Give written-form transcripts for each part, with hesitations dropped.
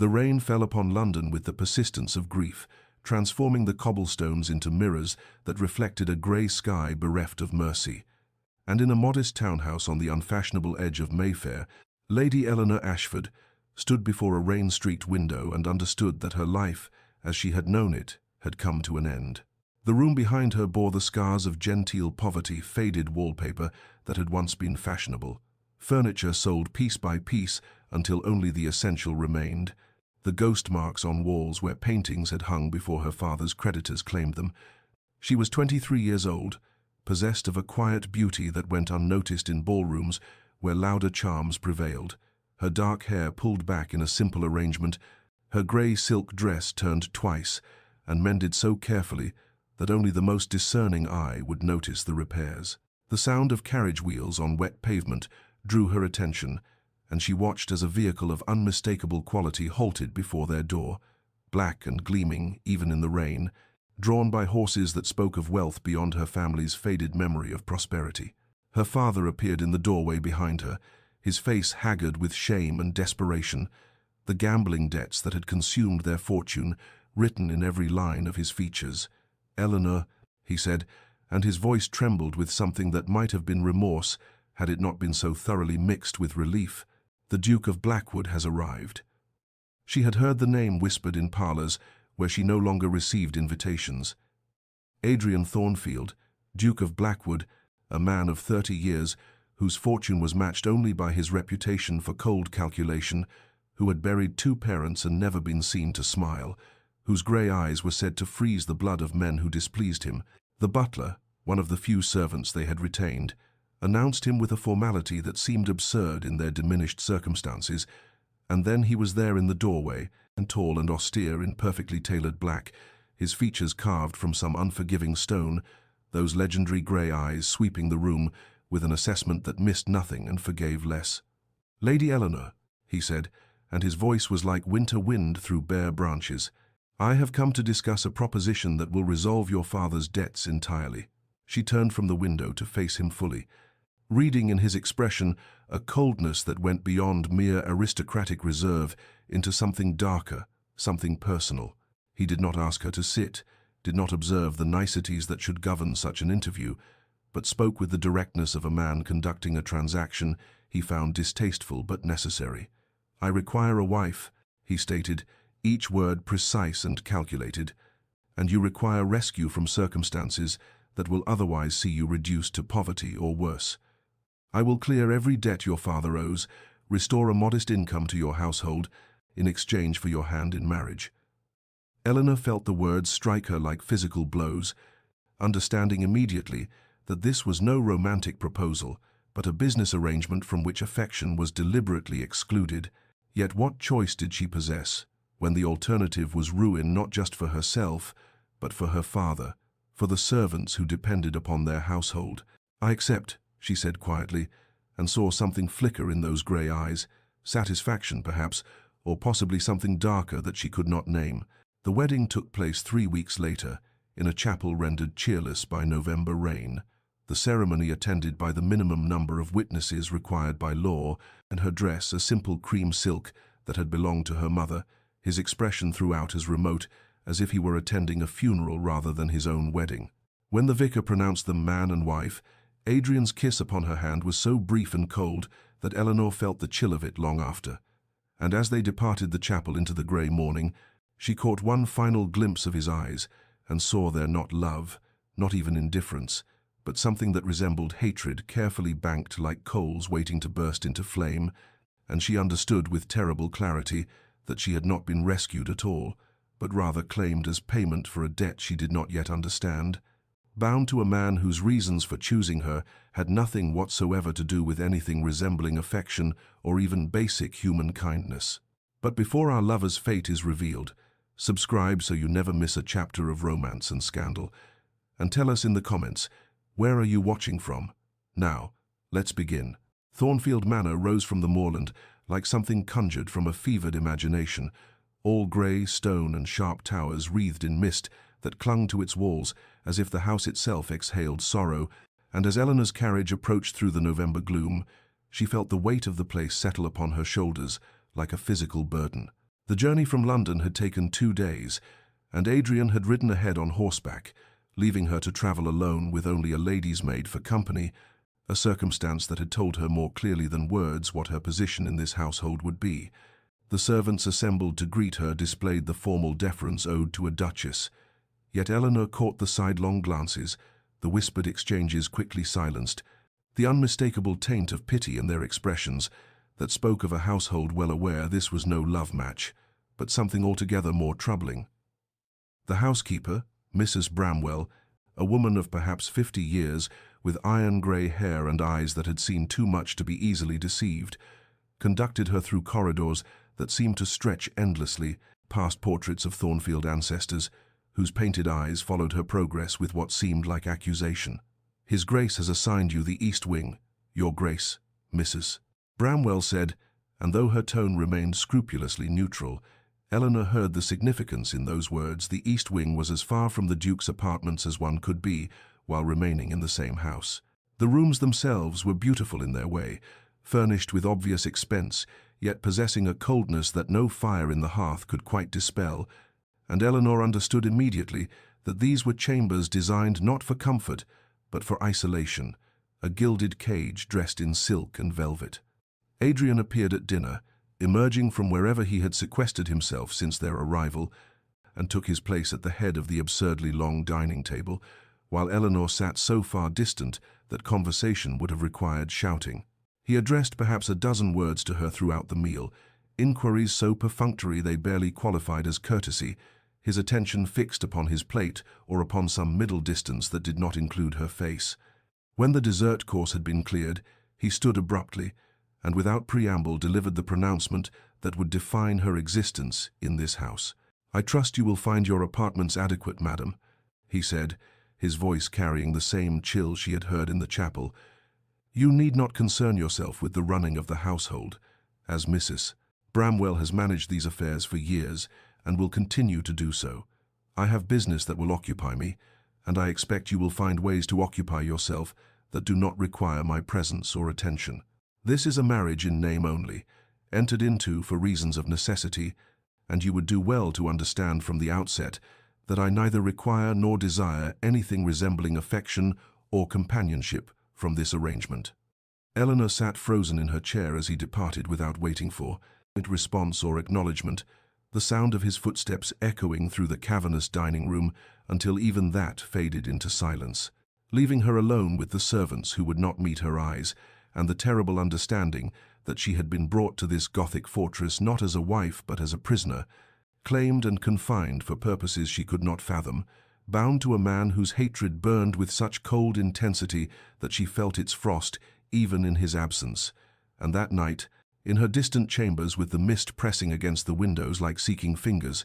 The rain fell upon London with the persistence of grief, transforming the cobblestones into mirrors that reflected a grey sky bereft of mercy. And in a modest townhouse on the unfashionable edge of Mayfair, Lady Eleanor Ashford stood before a rain-streaked window and understood that her life, as she had known it, had come to an end. The room behind her bore the scars of genteel poverty, faded wallpaper that had once been fashionable. Furniture sold piece by piece until only the essential remained. The ghost marks on walls where paintings had hung before her father's creditors claimed them. She was 23 years old, possessed of a quiet beauty that went unnoticed in ballrooms where louder charms prevailed. Her dark hair pulled back in a simple arrangement, her grey silk dress turned twice and mended so carefully that only the most discerning eye would notice the repairs. The sound of carriage wheels on wet pavement drew her attention, and she watched as a vehicle of unmistakable quality halted before their door, black and gleaming even in the rain, drawn by horses that spoke of wealth beyond her family's faded memory of prosperity. Her father appeared in the doorway behind her, his face haggard with shame and desperation, the gambling debts that had consumed their fortune written in every line of his features. "Eleanor," he said, and his voice trembled with something that might have been remorse had it not been so thoroughly mixed with relief. "The Duke of Blackwood has arrived." She had heard the name whispered in parlours where she no longer received invitations. Adrian Thornfield, Duke of Blackwood, a man of 30 years, whose fortune was matched only by his reputation for cold calculation, who had buried 2 parents and never been seen to smile, whose grey eyes were said to freeze the blood of men who displeased him. The butler, one of the few servants they had retained, announced him with a formality that seemed absurd in their diminished circumstances, and then he was there in the doorway, and tall and austere in perfectly tailored black, his features carved from some unforgiving stone, those legendary grey eyes sweeping the room with an assessment that missed nothing and forgave less. "Lady Eleanor," he said, and his voice was like winter wind through bare branches, "I have come to discuss a proposition that will resolve your father's debts entirely." She turned from the window to face him fully, reading in his expression a coldness that went beyond mere aristocratic reserve into something darker, something personal. He did not ask her to sit, did not observe the niceties that should govern such an interview, but spoke with the directness of a man conducting a transaction he found distasteful but necessary. "I require a wife," he stated, each word precise and calculated, "and you require rescue from circumstances that will otherwise see you reduced to poverty or worse. I will clear every debt your father owes, restore a modest income to your household in exchange for your hand in marriage." Eleanor felt the words strike her like physical blows, understanding immediately that this was no romantic proposal, but a business arrangement from which affection was deliberately excluded. Yet what choice did she possess when the alternative was ruin not just for herself, but for her father, for the servants who depended upon their household? "I accept," she said quietly, and saw something flicker in those grey eyes, satisfaction perhaps, or possibly something darker that she could not name. The wedding took place 3 weeks later, in a chapel rendered cheerless by November rain, the ceremony attended by the minimum number of witnesses required by law, and her dress a simple cream silk that had belonged to her mother, his expression throughout as remote as if he were attending a funeral rather than his own wedding. When the vicar pronounced them man and wife, Adrian's kiss upon her hand was so brief and cold that Eleanor felt the chill of it long after. And as they departed the chapel into the grey morning, she caught one final glimpse of his eyes and saw there not love, not even indifference, but something that resembled hatred carefully banked like coals waiting to burst into flame, and she understood with terrible clarity that she had not been rescued at all, but rather claimed as payment for a debt she did not yet understand, bound to a man whose reasons for choosing her had nothing whatsoever to do with anything resembling affection or even basic human kindness. But before our lover's fate is revealed, subscribe so you never miss a chapter of romance and scandal, and tell us in the comments, where are you watching from? Now, let's begin. Thornfield Manor rose from the moorland like something conjured from a fevered imagination, all grey stone and sharp towers wreathed in mist that clung to its walls as if the house itself exhaled sorrow, and as Eleanor's carriage approached through the November gloom, she felt the weight of the place settle upon her shoulders like a physical burden. The journey from London had taken 2 days, and Adrian had ridden ahead on horseback, leaving her to travel alone with only a lady's maid for company, a circumstance that had told her more clearly than words what her position in this household would be. The servants assembled to greet her displayed the formal deference owed to a duchess, yet Eleanor caught the sidelong glances, the whispered exchanges quickly silenced, the unmistakable taint of pity in their expressions that spoke of a household well aware this was no love match, but something altogether more troubling. The housekeeper, Mrs. Bramwell, a woman of perhaps 50 years, with iron-grey hair and eyes that had seen too much to be easily deceived, conducted her through corridors that seemed to stretch endlessly, past portraits of Thornfield ancestors, whose painted eyes followed her progress with what seemed like accusation. "His Grace has assigned you the East Wing, Your Grace, Mrs." Bramwell said, and though her tone remained scrupulously neutral, Eleanor heard the significance in those words. The East Wing was as far from the Duke's apartments as one could be, while remaining in the same house. The rooms themselves were beautiful in their way, furnished with obvious expense, yet possessing a coldness that no fire in the hearth could quite dispel, and Eleanor understood immediately that these were chambers designed not for comfort, but for isolation, a gilded cage dressed in silk and velvet. Adrian appeared at dinner, emerging from wherever he had sequestered himself since their arrival, and took his place at the head of the absurdly long dining table, while Eleanor sat so far distant that conversation would have required shouting. He addressed perhaps a dozen words to her throughout the meal, inquiries so perfunctory they barely qualified as courtesy, his attention fixed upon his plate or upon some middle distance that did not include her face. When the dessert course had been cleared, he stood abruptly, and without preamble delivered the pronouncement that would define her existence in this house. "I trust you will find your apartments adequate, madam," he said, his voice carrying the same chill she had heard in the chapel. "You need not concern yourself with the running of the household, as Mrs. Bramwell has managed these affairs for years and will continue to do so. I have business that will occupy me, and I expect you will find ways to occupy yourself that do not require my presence or attention. This is a marriage in name only, entered into for reasons of necessity, and you would do well to understand from the outset that I neither require nor desire anything resembling affection or companionship from this arrangement." Eleanor sat frozen in her chair as he departed without waiting for response or acknowledgement, the sound of his footsteps echoing through the cavernous dining room until even that faded into silence, leaving her alone with the servants who would not meet her eyes, and the terrible understanding that she had been brought to this Gothic fortress not as a wife but as a prisoner, claimed and confined for purposes she could not fathom, bound to a man whose hatred burned with such cold intensity that she felt its frost even in his absence. And that night, in her distant chambers with the mist pressing against the windows like seeking fingers,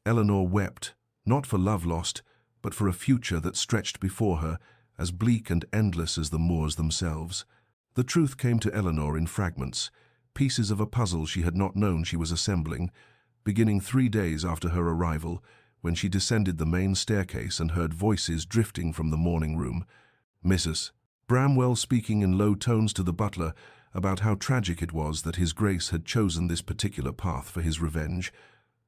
Eleanor wept, not for love lost, but for a future that stretched before her, as bleak and endless as the moors themselves. The truth came to Eleanor in fragments, pieces of a puzzle she had not known she was assembling, beginning 3 days after her arrival, when she descended the main staircase and heard voices drifting from the morning room. Mrs. Bramwell speaking in low tones to the butler about how tragic it was that His Grace had chosen this particular path for his revenge,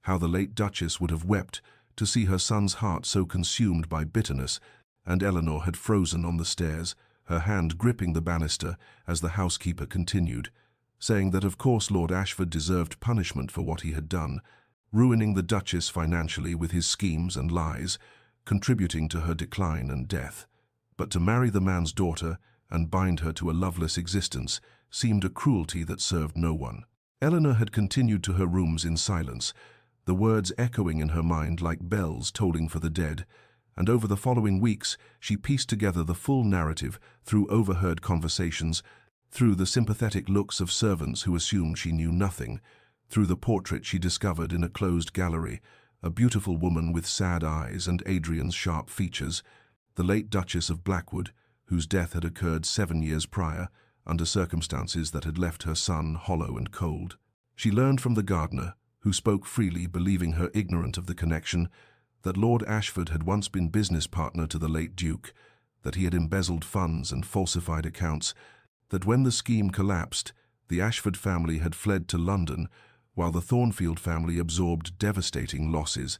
how the late Duchess would have wept to see her son's heart so consumed by bitterness, and Eleanor had frozen on the stairs, her hand gripping the banister as the housekeeper continued, saying that of course Lord Ashford deserved punishment for what he had done, ruining the Duchess financially with his schemes and lies, contributing to her decline and death. But to marry the man's daughter and bind her to a loveless existence seemed a cruelty that served no one. Eleanor had continued to her rooms in silence, the words echoing in her mind like bells tolling for the dead, and over the following weeks she pieced together the full narrative through overheard conversations, through the sympathetic looks of servants who assumed she knew nothing, through the portrait she discovered in a closed gallery, a beautiful woman with sad eyes and Adrian's sharp features, the late Duchess of Blackwood, whose death had occurred 7 years prior, under circumstances that had left her son hollow and cold. She learned from the gardener, who spoke freely, believing her ignorant of the connection, that Lord Ashford had once been business partner to the late Duke, that he had embezzled funds and falsified accounts, that when the scheme collapsed, the Ashford family had fled to London, while the Thornfield family absorbed devastating losses,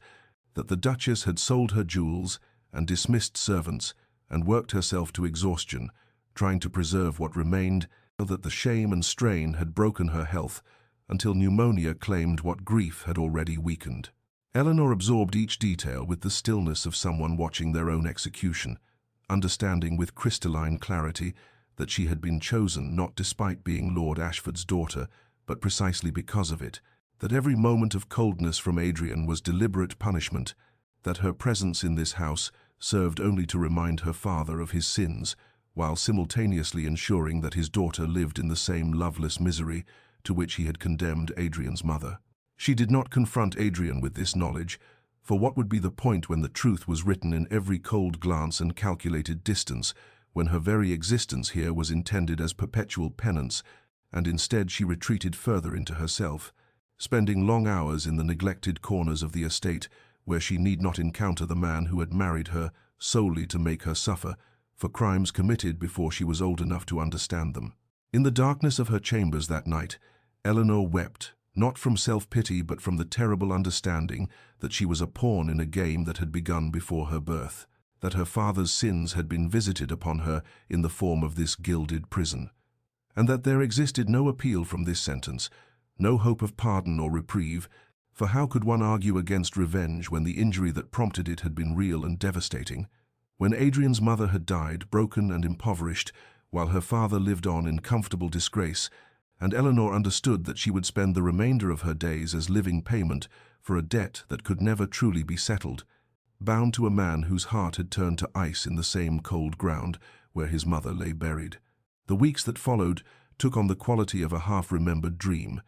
that the Duchess had sold her jewels and dismissed servants and worked herself to exhaustion, trying to preserve what remained, that the shame and strain had broken her health until pneumonia claimed what grief had already weakened. Eleanor absorbed each detail with the stillness of someone watching their own execution, understanding with crystalline clarity that she had been chosen not despite being Lord Ashford's daughter, but precisely because of it, that every moment of coldness from Adrian was deliberate punishment, that her presence in this house served only to remind her father of his sins, while simultaneously ensuring that his daughter lived in the same loveless misery to which he had condemned Adrian's mother. She did not confront Adrian with this knowledge, for what would be the point when the truth was written in every cold glance and calculated distance, when her very existence here was intended as perpetual penance, and instead she retreated further into herself, spending long hours in the neglected corners of the estate where she need not encounter the man who had married her solely to make her suffer for crimes committed before she was old enough to understand them. In the darkness of her chambers that night, Eleanor wept, not from self-pity but from the terrible understanding that she was a pawn in a game that had begun before her birth, that her father's sins had been visited upon her in the form of this gilded prison, and that there existed no appeal from this sentence, no hope of pardon or reprieve, for how could one argue against revenge when the injury that prompted it had been real and devastating? When Adrian's mother had died, broken and impoverished, while her father lived on in comfortable disgrace, and Eleanor understood that she would spend the remainder of her days as living payment for a debt that could never truly be settled, bound to a man whose heart had turned to ice in the same cold ground where his mother lay buried. The weeks that followed took on the quality of a half-remembered dream,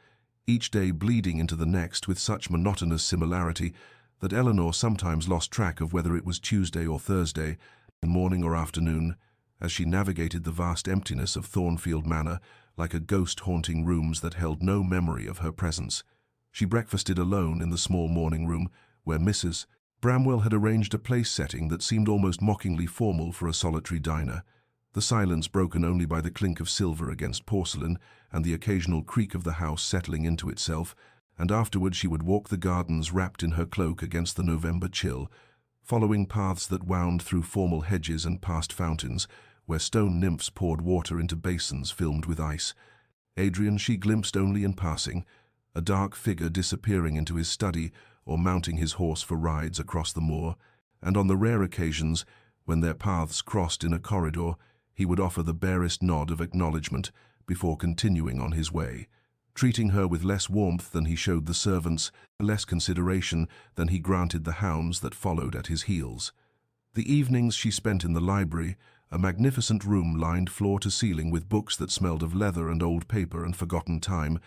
each day bleeding into the next with such monotonous similarity that Eleanor sometimes lost track of whether it was Tuesday or Thursday, morning or afternoon, as she navigated the vast emptiness of Thornfield Manor like a ghost haunting rooms that held no memory of her presence. She breakfasted alone in the small morning room where Mrs. Bramwell had arranged a place setting that seemed almost mockingly formal for a solitary diner, the silence broken only by the clink of silver against porcelain and the occasional creak of the house settling into itself, and afterward she would walk the gardens wrapped in her cloak against the November chill, following paths that wound through formal hedges and past fountains, where stone nymphs poured water into basins filmed with ice. Adrian she glimpsed only in passing, a dark figure disappearing into his study or mounting his horse for rides across the moor, and on the rare occasions when their paths crossed in a corridor, he would offer the barest nod of acknowledgement before continuing on his way, treating her with less warmth than he showed the servants, less consideration than he granted the hounds that followed at his heels. The evenings she spent in the library, a magnificent room lined floor to ceiling with books that smelled of leather and old paper and forgotten time,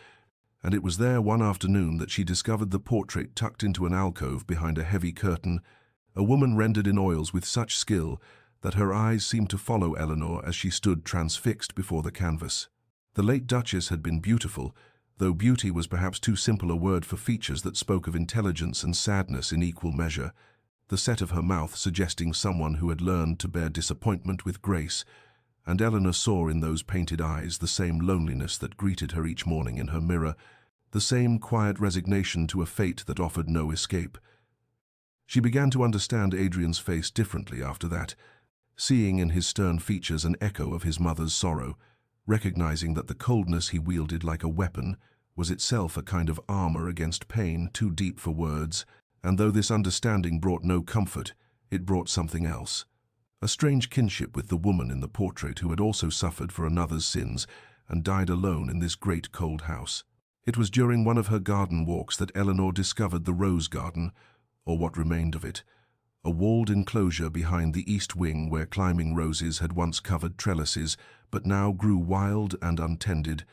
and it was there one afternoon that she discovered the portrait tucked into an alcove behind a heavy curtain, a woman rendered in oils with such skill that her eyes seemed to follow Eleanor as she stood transfixed before the canvas. The late Duchess had been beautiful, though beauty was perhaps too simple a word for features that spoke of intelligence and sadness in equal measure, the set of her mouth suggesting someone who had learned to bear disappointment with grace, and Eleanor saw in those painted eyes the same loneliness that greeted her each morning in her mirror, the same quiet resignation to a fate that offered no escape. She began to understand Adrian's face differently after that, seeing in his stern features an echo of his mother's sorrow, recognizing that the coldness he wielded like a weapon was itself a kind of armor against pain too deep for words, and though this understanding brought no comfort, it brought something else. A strange kinship with the woman in the portrait who had also suffered for another's sins and died alone in this great cold house. It was during one of her garden walks that Eleanor discovered the rose garden, or what remained of it, a walled enclosure behind the east wing where climbing roses had once covered trellises, but now grew wild and untended,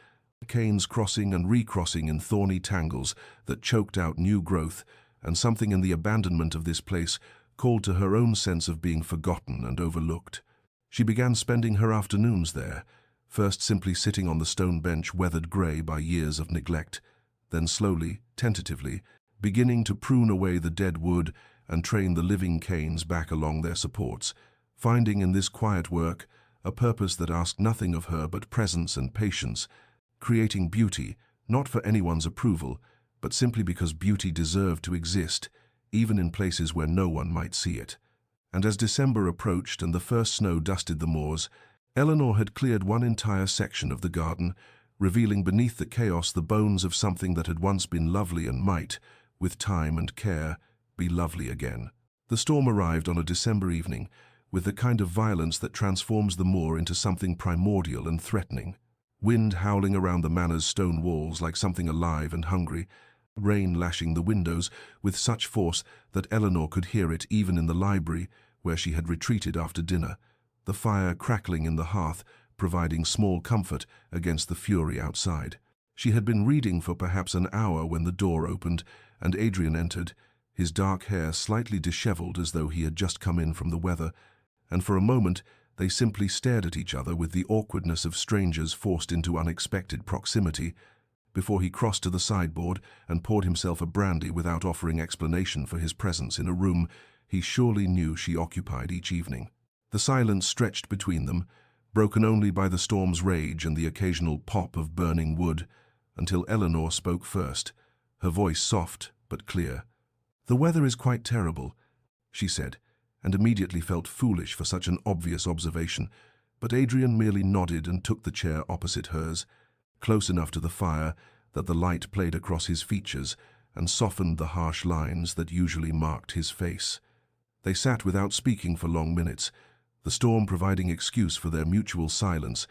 canes crossing and recrossing in thorny tangles that choked out new growth, and something in the abandonment of this place called to her own sense of being forgotten and overlooked. She began spending her afternoons there, first simply sitting on the stone bench weathered grey by years of neglect, then slowly, tentatively, beginning to prune away the dead wood and train the living canes back along their supports, finding in this quiet work a purpose that asked nothing of her but presence and patience, creating beauty, not for anyone's approval, but simply because beauty deserved to exist, even in places where no one might see it. And as December approached and the first snow dusted the moors, Eleanor had cleared one entire section of the garden, revealing beneath the chaos the bones of something that had once been lovely and might, with time and care, be lovely again. The storm arrived on a December evening, with the kind of violence that transforms the moor into something primordial and threatening. Wind howling around the manor's stone walls like something alive and hungry, rain lashing the windows with such force that Eleanor could hear it even in the library where she had retreated after dinner, the fire crackling in the hearth providing small comfort against the fury outside. She had been reading for perhaps an hour when the door opened and Adrian entered, his dark hair slightly disheveled as though he had just come in from the weather, and for a moment they simply stared at each other with the awkwardness of strangers forced into unexpected proximity, before he crossed to the sideboard and poured himself a brandy without offering explanation for his presence in a room he surely knew she occupied each evening. The silence stretched between them, broken only by the storm's rage and the occasional pop of burning wood, until Eleanor spoke first, her voice soft but clear. "The weather is quite terrible," she said, and immediately felt foolish for such an obvious observation, but Adrian merely nodded and took the chair opposite hers, close enough to the fire that the light played across his features and softened the harsh lines that usually marked his face. They sat without speaking for long minutes, the storm providing excuse for their mutual silence,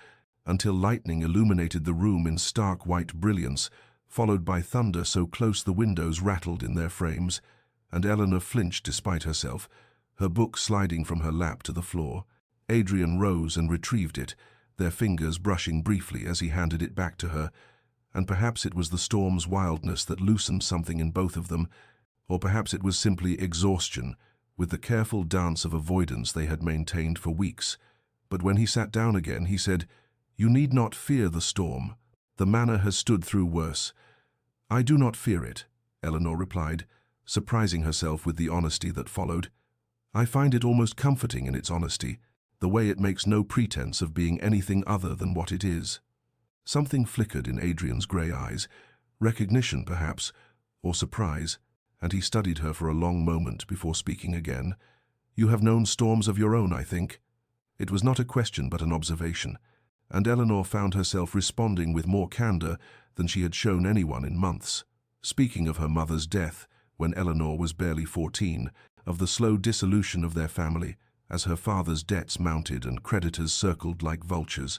until lightning illuminated the room in stark white brilliance, followed by thunder so close the windows rattled in their frames, and Eleanor flinched despite herself, her book sliding from her lap to the floor. Adrian rose and retrieved it, their fingers brushing briefly as he handed it back to her, and perhaps it was the storm's wildness that loosened something in both of them, or perhaps it was simply exhaustion, with the careful dance of avoidance they had maintained for weeks. But when he sat down again, he said, "You need not fear the storm. The manor has stood through worse." "I do not fear it," Eleanor replied, surprising herself with the honesty that followed. "I find it almost comforting in its honesty, the way it makes no pretense of being anything other than what it is." Something flickered in Adrian's grey eyes, recognition perhaps, or surprise, and he studied her for a long moment before speaking again. "You have known storms of your own, I think." It was not a question but an observation, and Eleanor found herself responding with more candour than she had shown anyone in months. Speaking of her mother's death, when Eleanor was barely 14, of the slow dissolution of their family, as her father's debts mounted and creditors circled like vultures,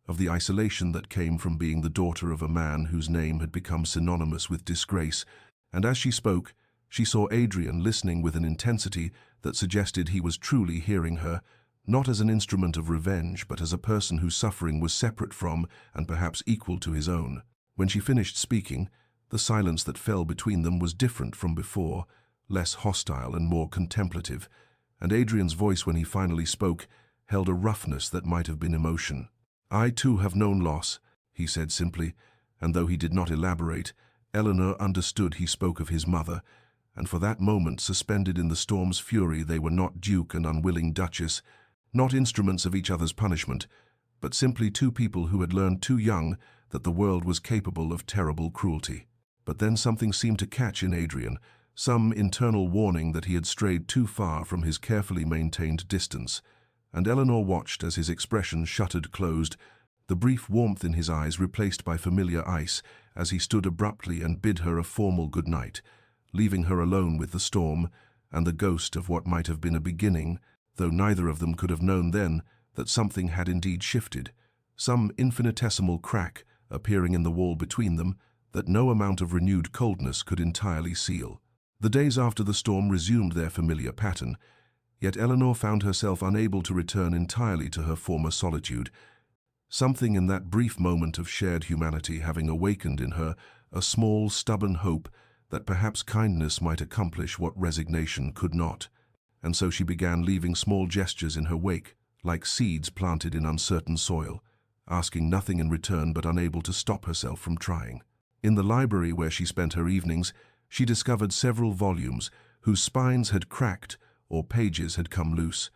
of the isolation that came from being the daughter of a man whose name had become synonymous with disgrace, and as she spoke, she saw Adrian listening with an intensity that suggested he was truly hearing her, not as an instrument of revenge, but as a person whose suffering was separate from and perhaps equal to his own. When she finished speaking, the silence that fell between them was different from before, less hostile and more contemplative, and Adrian's voice when he finally spoke held a roughness that might have been emotion. "I too have known loss," he said simply, and though he did not elaborate, Eleanor understood he spoke of his mother, and for that moment, suspended in the storm's fury, they were not duke and unwilling duchess, not instruments of each other's punishment, but simply two people who had learned too young that the world was capable of terrible cruelty. But then something seemed to catch in Adrian, some internal warning that he had strayed too far from his carefully maintained distance, and Eleanor watched as his expression shuttered closed, the brief warmth in his eyes replaced by familiar ice as he stood abruptly and bid her a formal good night, leaving her alone with the storm and the ghost of what might have been a beginning, though neither of them could have known then that something had indeed shifted, some infinitesimal crack appearing in the wall between them that no amount of renewed coldness could entirely seal. The days after the storm resumed their familiar pattern, yet Eleanor found herself unable to return entirely to her former solitude, something in that brief moment of shared humanity having awakened in her a small, stubborn hope that perhaps kindness might accomplish what resignation could not, and so she began leaving small gestures in her wake, like seeds planted in uncertain soil, asking nothing in return but unable to stop herself from trying. In the library where she spent her evenings, she discovered several volumes whose spines had cracked or pages had come loose,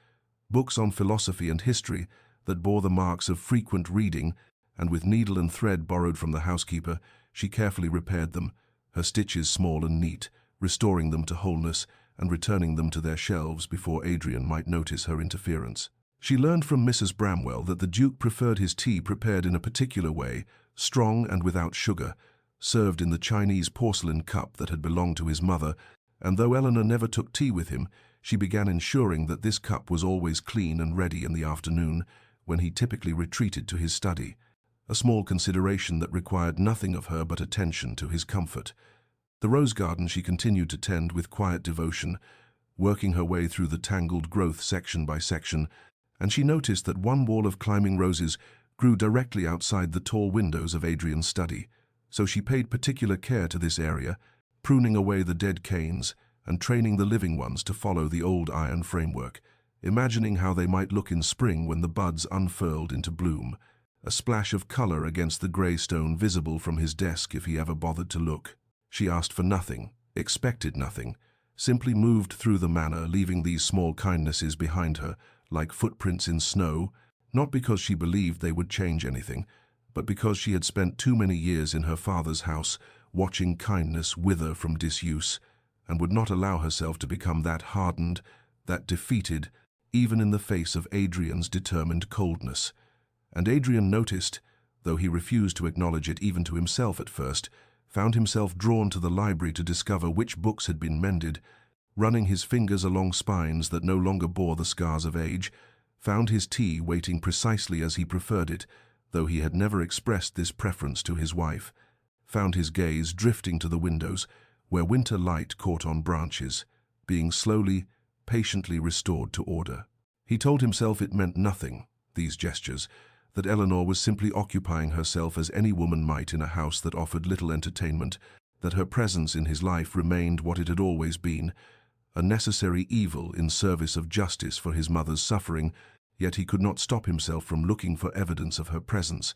books on philosophy and history that bore the marks of frequent reading, and with needle and thread borrowed from the housekeeper, she carefully repaired them, her stitches small and neat, restoring them to wholeness and returning them to their shelves before Adrian might notice her interference. She learned from Mrs. Bramwell that the Duke preferred his tea prepared in a particular way, strong and without sugar, served in the Chinese porcelain cup that had belonged to his mother, and though Eleanor never took tea with him, she began ensuring that this cup was always clean and ready in the afternoon, when he typically retreated to his study, a small consideration that required nothing of her but attention to his comfort. The rose garden she continued to tend with quiet devotion, working her way through the tangled growth section by section, and she noticed that one wall of climbing roses grew directly outside the tall windows of Adrian's study, so she paid particular care to this area, pruning away the dead canes and training the living ones to follow the old iron framework, imagining how they might look in spring when the buds unfurled into bloom, a splash of color against the grey stone visible from his desk if he ever bothered to look. She asked for nothing, expected nothing, simply moved through the manor, leaving these small kindnesses behind her, like footprints in snow, not because she believed they would change anything, but because she had spent too many years in her father's house, watching kindness wither from disuse, and would not allow herself to become that hardened, that defeated, even in the face of Adrian's determined coldness. And Adrian noticed, though he refused to acknowledge it even to himself at first, found himself drawn to the library to discover which books had been mended, running his fingers along spines that no longer bore the scars of age, found his tea waiting precisely as he preferred it, though he had never expressed this preference to his wife, found his gaze drifting to the windows, where winter light caught on branches, being slowly, patiently restored to order. He told himself it meant nothing, these gestures, that Eleanor was simply occupying herself as any woman might in a house that offered little entertainment, that her presence in his life remained what it had always been, a necessary evil in service of justice for his mother's suffering, yet he could not stop himself from looking for evidence of her presence,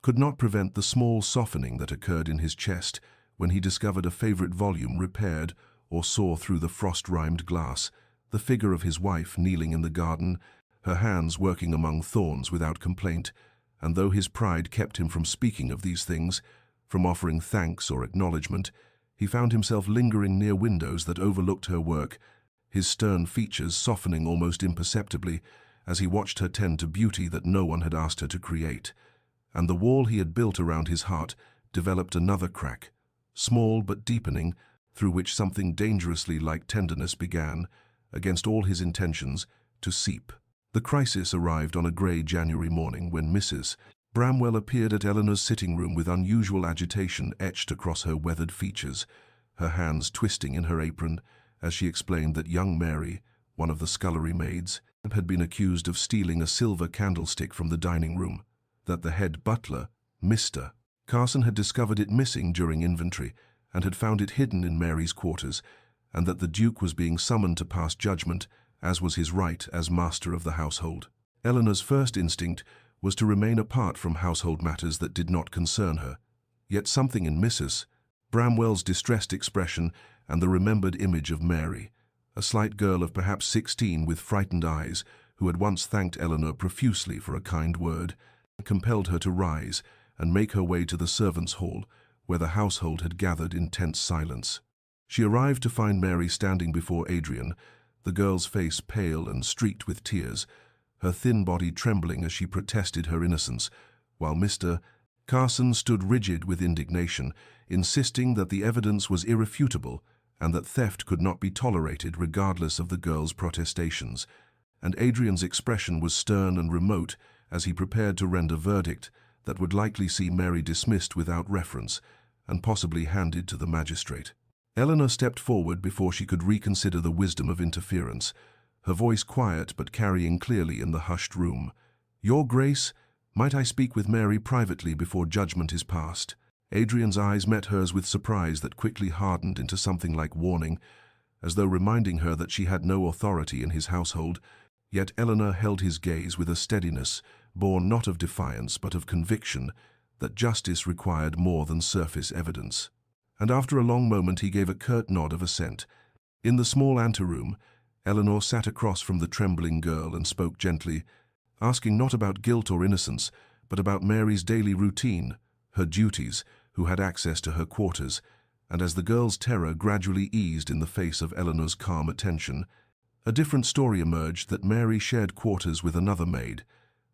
could not prevent the small softening that occurred in his chest when he discovered a favorite volume repaired or saw through the frost-rimed glass the figure of his wife kneeling in the garden, her hands working among thorns without complaint, and though his pride kept him from speaking of these things, from offering thanks or acknowledgement, he found himself lingering near windows that overlooked her work, his stern features softening almost imperceptibly as he watched her tend to beauty that no one had asked her to create. And the wall he had built around his heart developed another crack, small but deepening, through which something dangerously like tenderness began, against all his intentions, to seep. The crisis arrived on a grey January morning when Mrs. Bramwell appeared at Eleanor's sitting room with unusual agitation etched across her weathered features, her hands twisting in her apron as she explained that young Mary, one of the scullery maids, had been accused of stealing a silver candlestick from the dining room, that the head butler, Mr. Carson, had discovered it missing during inventory and had found it hidden in Mary's quarters, and that the Duke was being summoned to pass judgment, as was his right as master of the household. Eleanor's first instinct was to remain apart from household matters that did not concern her, yet something in Mrs. Bramwell's distressed expression and the remembered image of Mary, a slight girl of perhaps 16 with frightened eyes, who had once thanked Eleanor profusely for a kind word, compelled her to rise and make her way to the servants' hall, where the household had gathered in tense silence. She arrived to find Mary standing before Adrian, the girl's face pale and streaked with tears, her thin body trembling as she protested her innocence, while Mr. Carson stood rigid with indignation, insisting that the evidence was irrefutable and that theft could not be tolerated regardless of the girl's protestations, and Adrian's expression was stern and remote as he prepared to render verdict that would likely see Mary dismissed without reference and possibly handed to the magistrate. Eleanor stepped forward before she could reconsider the wisdom of interference, her voice quiet but carrying clearly in the hushed room. "Your Grace, might I speak with Mary privately before judgment is passed?" Adrian's eyes met hers with surprise that quickly hardened into something like warning, as though reminding her that she had no authority in his household, yet Eleanor held his gaze with a steadiness, born not of defiance but of conviction, that justice required more than surface evidence. And after a long moment he gave a curt nod of assent. In the small anteroom, Eleanor sat across from the trembling girl and spoke gently, asking not about guilt or innocence, but about Mary's daily routine, her duties, who had access to her quarters, and as the girl's terror gradually eased in the face of Eleanor's calm attention, a different story emerged: that Mary shared quarters with another maid,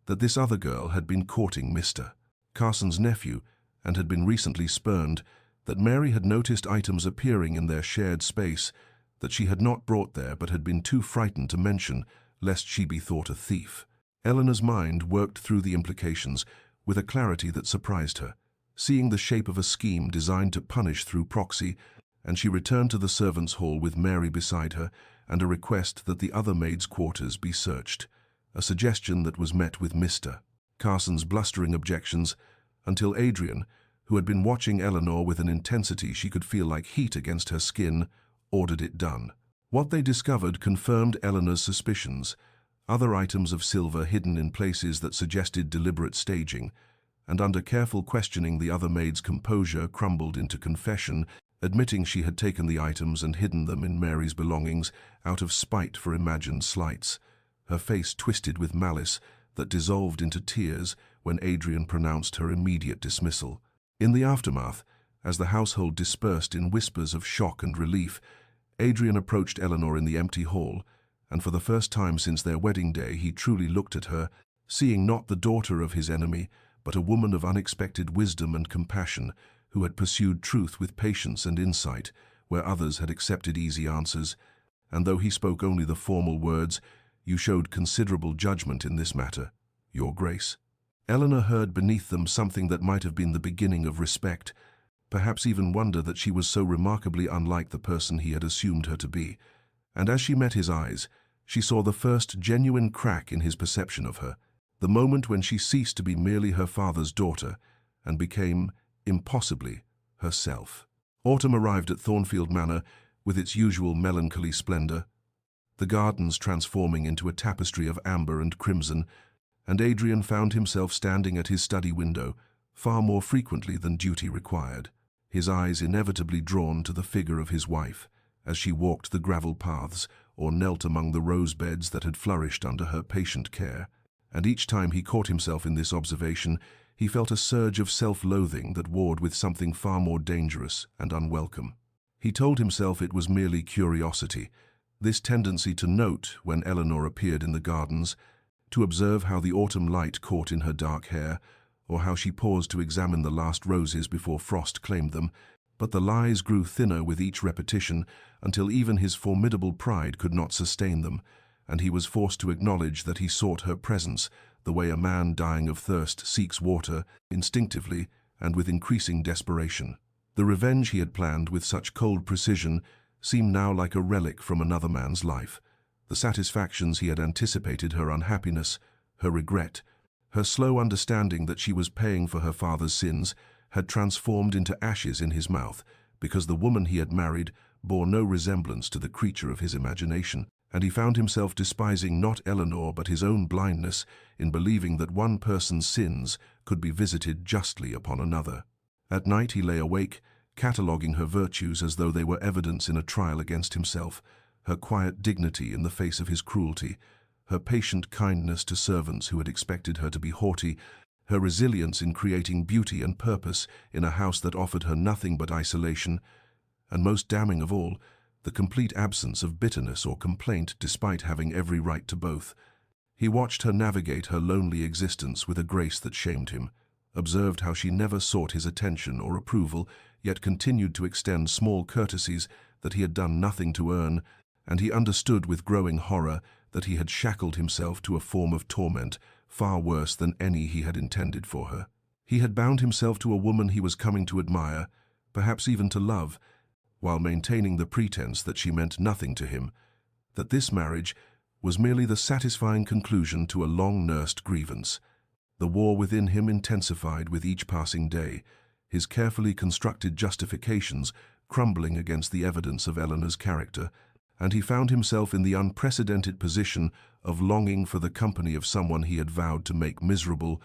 that this other girl had been courting Mr. Carson's nephew and had been recently spurned, that Mary had noticed items appearing in their shared space that she had not brought there but had been too frightened to mention lest she be thought a thief. Eleanor's mind worked through the implications with a clarity that surprised her, seeing the shape of a scheme designed to punish through proxy, and she returned to the servants' hall with Mary beside her and a request that the other maid's quarters be searched, a suggestion that was met with Mr. Carson's blustering objections, until Adrian, who had been watching Eleanor with an intensity she could feel like heat against her skin, ordered it done. What they discovered confirmed Eleanor's suspicions: other items of silver hidden in places that suggested deliberate staging, and under careful questioning the other maid's composure crumbled into confession, admitting she had taken the items and hidden them in Mary's belongings out of spite for imagined slights, her face twisted with malice that dissolved into tears when Adrian pronounced her immediate dismissal. In the aftermath, as the household dispersed in whispers of shock and relief, Adrian approached Eleanor in the empty hall, and for the first time since their wedding day he truly looked at her, seeing not the daughter of his enemy, but a woman of unexpected wisdom and compassion, who had pursued truth with patience and insight, where others had accepted easy answers. And though he spoke only the formal words, "You showed considerable judgment in this matter, Your Grace." Eleanor heard beneath them something that might have been the beginning of respect, perhaps even wonder that she was so remarkably unlike the person he had assumed her to be. And as she met his eyes, she saw the first genuine crack in his perception of her, the moment when she ceased to be merely her father's daughter and became, impossibly, herself. Autumn arrived at Thornfield Manor with its usual melancholy splendor, the gardens transforming into a tapestry of amber and crimson, and Adrian found himself standing at his study window far more frequently than duty required, his eyes inevitably drawn to the figure of his wife as she walked the gravel paths or knelt among the rose beds that had flourished under her patient care. And each time he caught himself in this observation, he felt a surge of self-loathing that warred with something far more dangerous and unwelcome. He told himself it was merely curiosity, this tendency to note when Eleanor appeared in the gardens, to observe how the autumn light caught in her dark hair, or how she paused to examine the last roses before frost claimed them. But the lies grew thinner with each repetition until even his formidable pride could not sustain them, and he was forced to acknowledge that he sought her presence the way a man dying of thirst seeks water, instinctively and with increasing desperation. The revenge he had planned with such cold precision seemed now like a relic from another man's life. The satisfactions he had anticipated, her unhappiness, her regret, her slow understanding that she was paying for her father's sins, had transformed into ashes in his mouth, because the woman he had married bore no resemblance to the creature of his imagination, and he found himself despising not Eleanor but his own blindness in believing that one person's sins could be visited justly upon another. At night he lay awake, cataloguing her virtues as though they were evidence in a trial against himself, her quiet dignity in the face of his cruelty, her patient kindness to servants who had expected her to be haughty, her resilience in creating beauty and purpose in a house that offered her nothing but isolation, and most damning of all, the complete absence of bitterness or complaint despite having every right to both. He watched her navigate her lonely existence with a grace that shamed him, observed how she never sought his attention or approval, yet continued to extend small courtesies that he had done nothing to earn, and he understood with growing horror that he had shackled himself to a form of torment far worse than any he had intended for her. He had bound himself to a woman he was coming to admire, perhaps even to love, while maintaining the pretense that she meant nothing to him, that this marriage was merely the satisfying conclusion to a long-nursed grievance. The war within him intensified with each passing day, his carefully constructed justifications crumbling against the evidence of Eleanor's character, and he found himself in the unprecedented position of longing for the company of someone he had vowed to make miserable,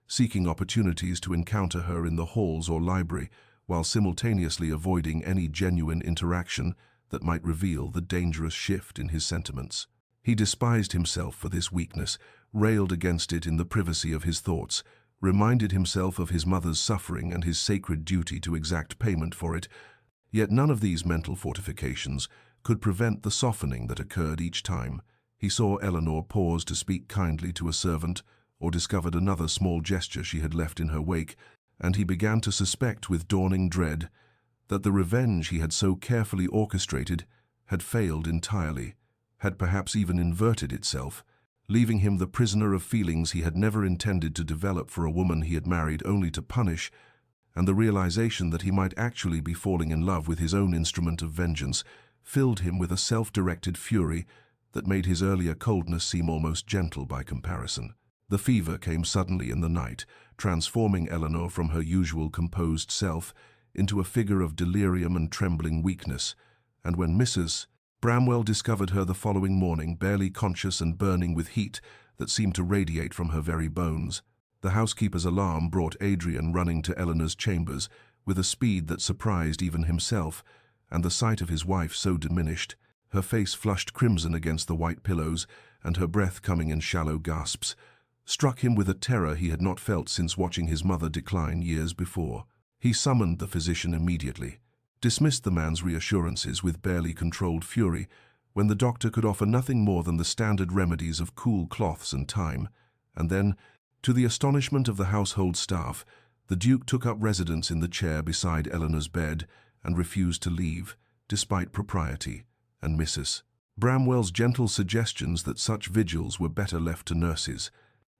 seeking opportunities to encounter her in the halls or library, while simultaneously avoiding any genuine interaction that might reveal the dangerous shift in his sentiments. He despised himself for this weakness, railed against it in the privacy of his thoughts, reminded himself of his mother's suffering and his sacred duty to exact payment for it. Yet none of these mental fortifications could prevent the softening that occurred each time he saw Eleanor pause to speak kindly to a servant or discovered another small gesture she had left in her wake, and he began to suspect with dawning dread that the revenge he had so carefully orchestrated had failed entirely, had perhaps even inverted itself, leaving him the prisoner of feelings he had never intended to develop for a woman he had married only to punish, and the realization that he might actually be falling in love with his own instrument of vengeance filled him with a self-directed fury that made his earlier coldness seem almost gentle by comparison. The fever came suddenly in the night, transforming Eleanor from her usual composed self into a figure of delirium and trembling weakness, and when Mrs. Bramwell discovered her the following morning, barely conscious and burning with heat that seemed to radiate from her very bones, the housekeeper's alarm brought Adrian running to Eleanor's chambers with a speed that surprised even himself, and the sight of his wife so diminished, her face flushed crimson against the white pillows and her breath coming in shallow gasps, struck him with a terror he had not felt since watching his mother decline years before. He summoned the physician immediately, dismissed the man's reassurances with barely controlled fury when the doctor could offer nothing more than the standard remedies of cool cloths and thyme, and then, to the astonishment of the household staff, the Duke took up residence in the chair beside Eleanor's bed and refused to leave, despite propriety and Mrs. Bramwell's gentle suggestions that such vigils were better left to nurses.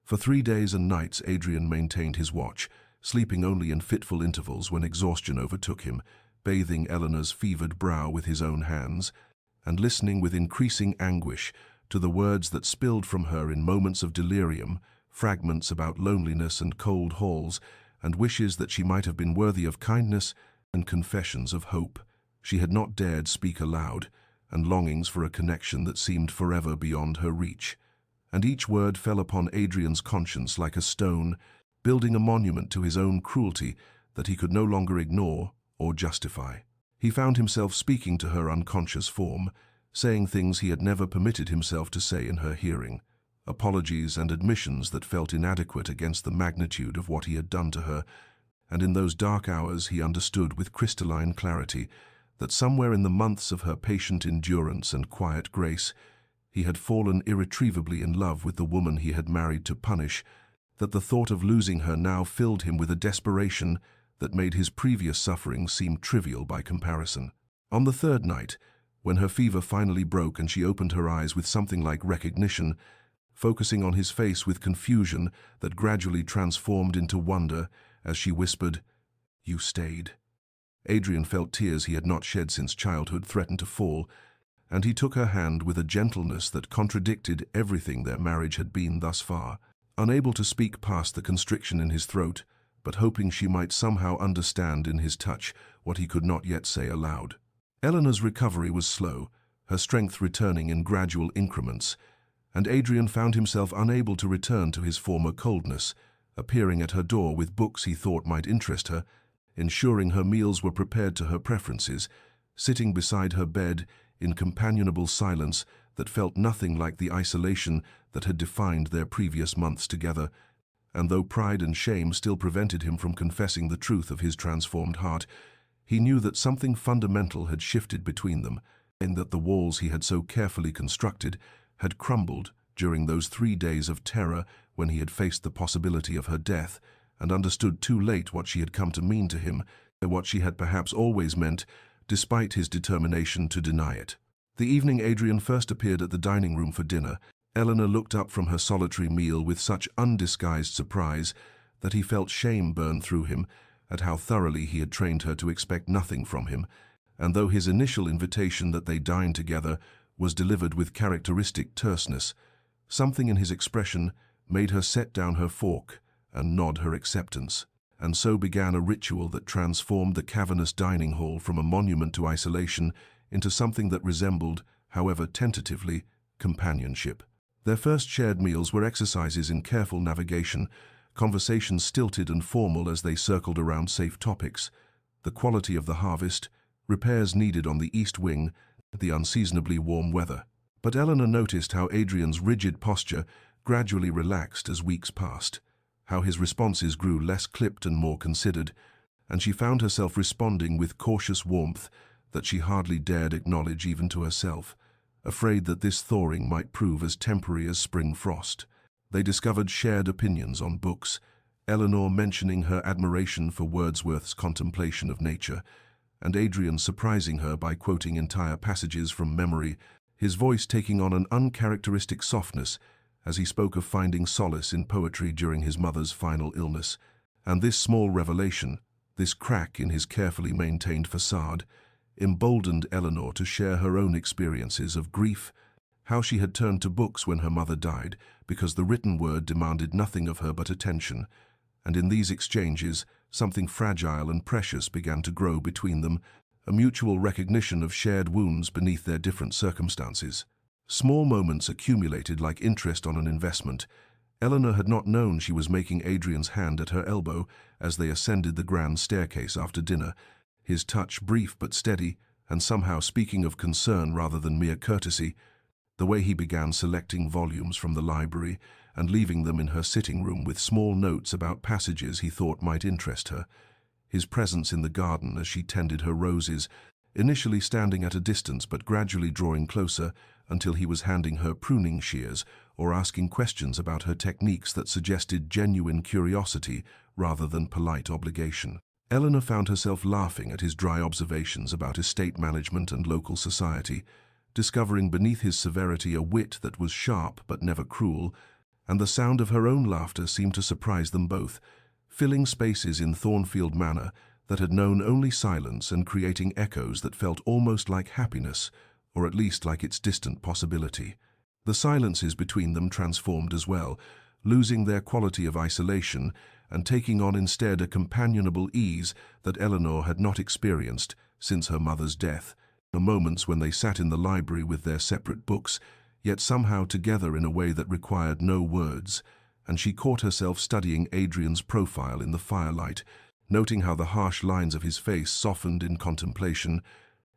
For 3 days and nights Adrian maintained his watch, sleeping only in fitful intervals when exhaustion overtook him, bathing Eleanor's fevered brow with his own hands, and listening with increasing anguish to the words that spilled from her in moments of delirium, fragments about loneliness and cold halls, and wishes that she might have been worthy of kindness, and confessions of hope she had not dared speak aloud, and longings for a connection that seemed forever beyond her reach. And each word fell upon Adrian's conscience like a stone, building a monument to his own cruelty that he could no longer ignore or justify. He found himself speaking to her unconscious form, saying things he had never permitted himself to say in her hearing, apologies and admissions that felt inadequate against the magnitude of what he had done to her, and in those dark hours he understood with crystalline clarity that somewhere in the months of her patient endurance and quiet grace, he had fallen irretrievably in love with the woman he had married to punish, that the thought of losing her now filled him with a desperation that made his previous suffering seem trivial by comparison. On the third night, when her fever finally broke and she opened her eyes with something like recognition, focusing on his face with confusion that gradually transformed into wonder as she whispered, "You stayed." Adrian felt tears he had not shed since childhood threatened to fall, and he took her hand with a gentleness that contradicted everything their marriage had been thus far. Unable to speak past the constriction in his throat, but hoping she might somehow understand in his touch what he could not yet say aloud. Eleanor's recovery was slow, her strength returning in gradual increments, and Adrian found himself unable to return to his former coldness, appearing at her door with books he thought might interest her, ensuring her meals were prepared to her preferences, sitting beside her bed in companionable silence that felt nothing like the isolation that had defined their previous months together, and though pride and shame still prevented him from confessing the truth of his transformed heart, he knew that something fundamental had shifted between them, and that the walls he had so carefully constructed had crumbled during those 3 days of terror when he had faced the possibility of her death, and understood too late what she had come to mean to him, and what she had perhaps always meant, despite his determination to deny it. The evening Adrian first appeared at the dining room for dinner, Eleanor looked up from her solitary meal with such undisguised surprise that he felt shame burn through him at how thoroughly he had trained her to expect nothing from him, and though his initial invitation that they dine together was delivered with characteristic terseness, something in his expression made her set down her fork and nod her acceptance, and so began a ritual that transformed the cavernous dining hall from a monument to isolation into something that resembled, however tentatively, companionship. Their first shared meals were exercises in careful navigation, conversations stilted and formal as they circled around safe topics, the quality of the harvest, repairs needed on the east wing, the unseasonably warm weather. But Eleanor noticed how Adrian's rigid posture gradually relaxed as weeks passed, how his responses grew less clipped and more considered, and she found herself responding with cautious warmth that she hardly dared acknowledge even to herself, afraid that this thawing might prove as temporary as spring frost. They discovered shared opinions on books, Eleanor mentioning her admiration for Wordsworth's contemplation of nature, and Adrian surprising her by quoting entire passages from memory, his voice taking on an uncharacteristic softness as he spoke of finding solace in poetry during his mother's final illness. And this small revelation, this crack in his carefully maintained facade, emboldened Eleanor to share her own experiences of grief, how she had turned to books when her mother died because the written word demanded nothing of her but attention, and in these exchanges something fragile and precious began to grow between them, a mutual recognition of shared wounds beneath their different circumstances. Small moments accumulated like interest on an investment. Eleanor had not known she was making Adrian's hand at her elbow as they ascended the grand staircase after dinner, his touch brief but steady, and somehow speaking of concern rather than mere courtesy. The way he began selecting volumes from the library and leaving them in her sitting room with small notes about passages he thought might interest her. His presence in the garden as she tended her roses, initially standing at a distance but gradually drawing closer until he was handing her pruning shears or asking questions about her techniques that suggested genuine curiosity rather than polite obligation. Eleanor found herself laughing at his dry observations about estate management and local society, discovering beneath his severity a wit that was sharp but never cruel, and the sound of her own laughter seemed to surprise them both, filling spaces in Thornfield Manor that had known only silence and creating echoes that felt almost like happiness, or at least like its distant possibility. The silences between them transformed as well, losing their quality of isolation and taking on instead a companionable ease that Eleanor had not experienced since her mother's death. The moments when they sat in the library with their separate books, yet somehow together in a way that required no words, and she caught herself studying Adrian's profile in the firelight, noting how the harsh lines of his face softened in contemplation,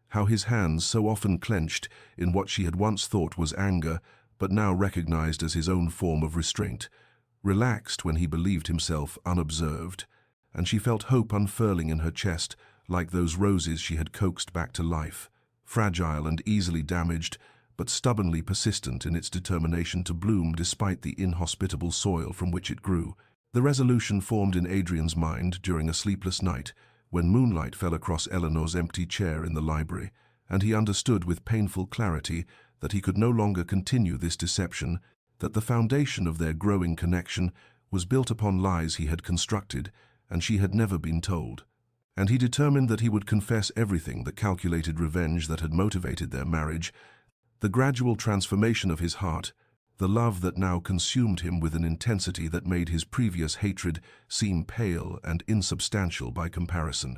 how his hands so often clenched in what she had once thought was anger, but now recognized as his own form of restraint, relaxed when he believed himself unobserved, and she felt hope unfurling in her chest like those roses she had coaxed back to life, fragile and easily damaged, but stubbornly persistent in its determination to bloom despite the inhospitable soil from which it grew. The resolution formed in Adrian's mind during a sleepless night, when moonlight fell across Eleanor's empty chair in the library, and he understood with painful clarity that he could no longer continue this deception, that the foundation of their growing connection was built upon lies he had constructed, and she had never been told. And he determined that he would confess everything, the calculated revenge that had motivated their marriage, the gradual transformation of his heart, the love that now consumed him with an intensity that made his previous hatred seem pale and insubstantial by comparison.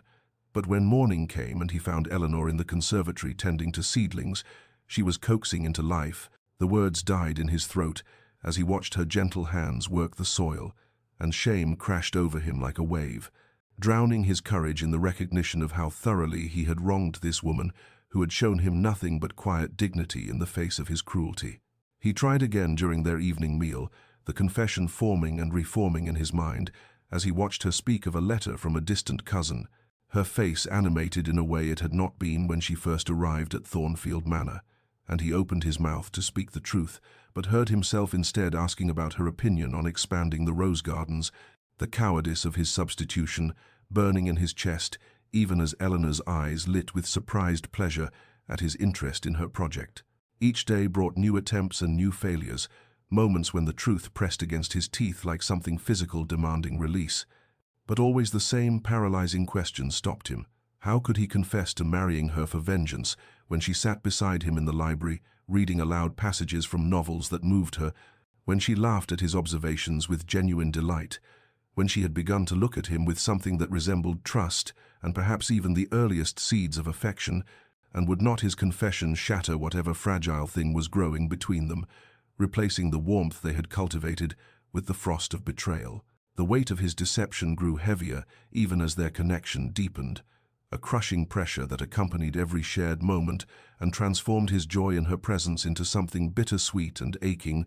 But when morning came and he found Eleanor in the conservatory tending to seedlings she was coaxing into life, the words died in his throat as he watched her gentle hands work the soil, and shame crashed over him like a wave, drowning his courage in the recognition of how thoroughly he had wronged this woman who had shown him nothing but quiet dignity in the face of his cruelty. He tried again during their evening meal, the confession forming and reforming in his mind as he watched her speak of a letter from a distant cousin, her face animated in a way it had not been when she first arrived at Thornfield Manor, and he opened his mouth to speak the truth, but heard himself instead asking about her opinion on expanding the rose gardens, the cowardice of his substitution burning in his chest, even as Eleanor's eyes lit with surprised pleasure at his interest in her project. Each day brought new attempts and new failures, moments when the truth pressed against his teeth like something physical demanding release. But always the same paralyzing question stopped him. How could he confess to marrying her for vengeance when she sat beside him in the library, reading aloud passages from novels that moved her, when she laughed at his observations with genuine delight, when she had begun to look at him with something that resembled trust and perhaps even the earliest seeds of affection, and would not his confession shatter whatever fragile thing was growing between them, replacing the warmth they had cultivated with the frost of betrayal? The weight of his deception grew heavier even as their connection deepened, a crushing pressure that accompanied every shared moment and transformed his joy in her presence into something bittersweet and aching,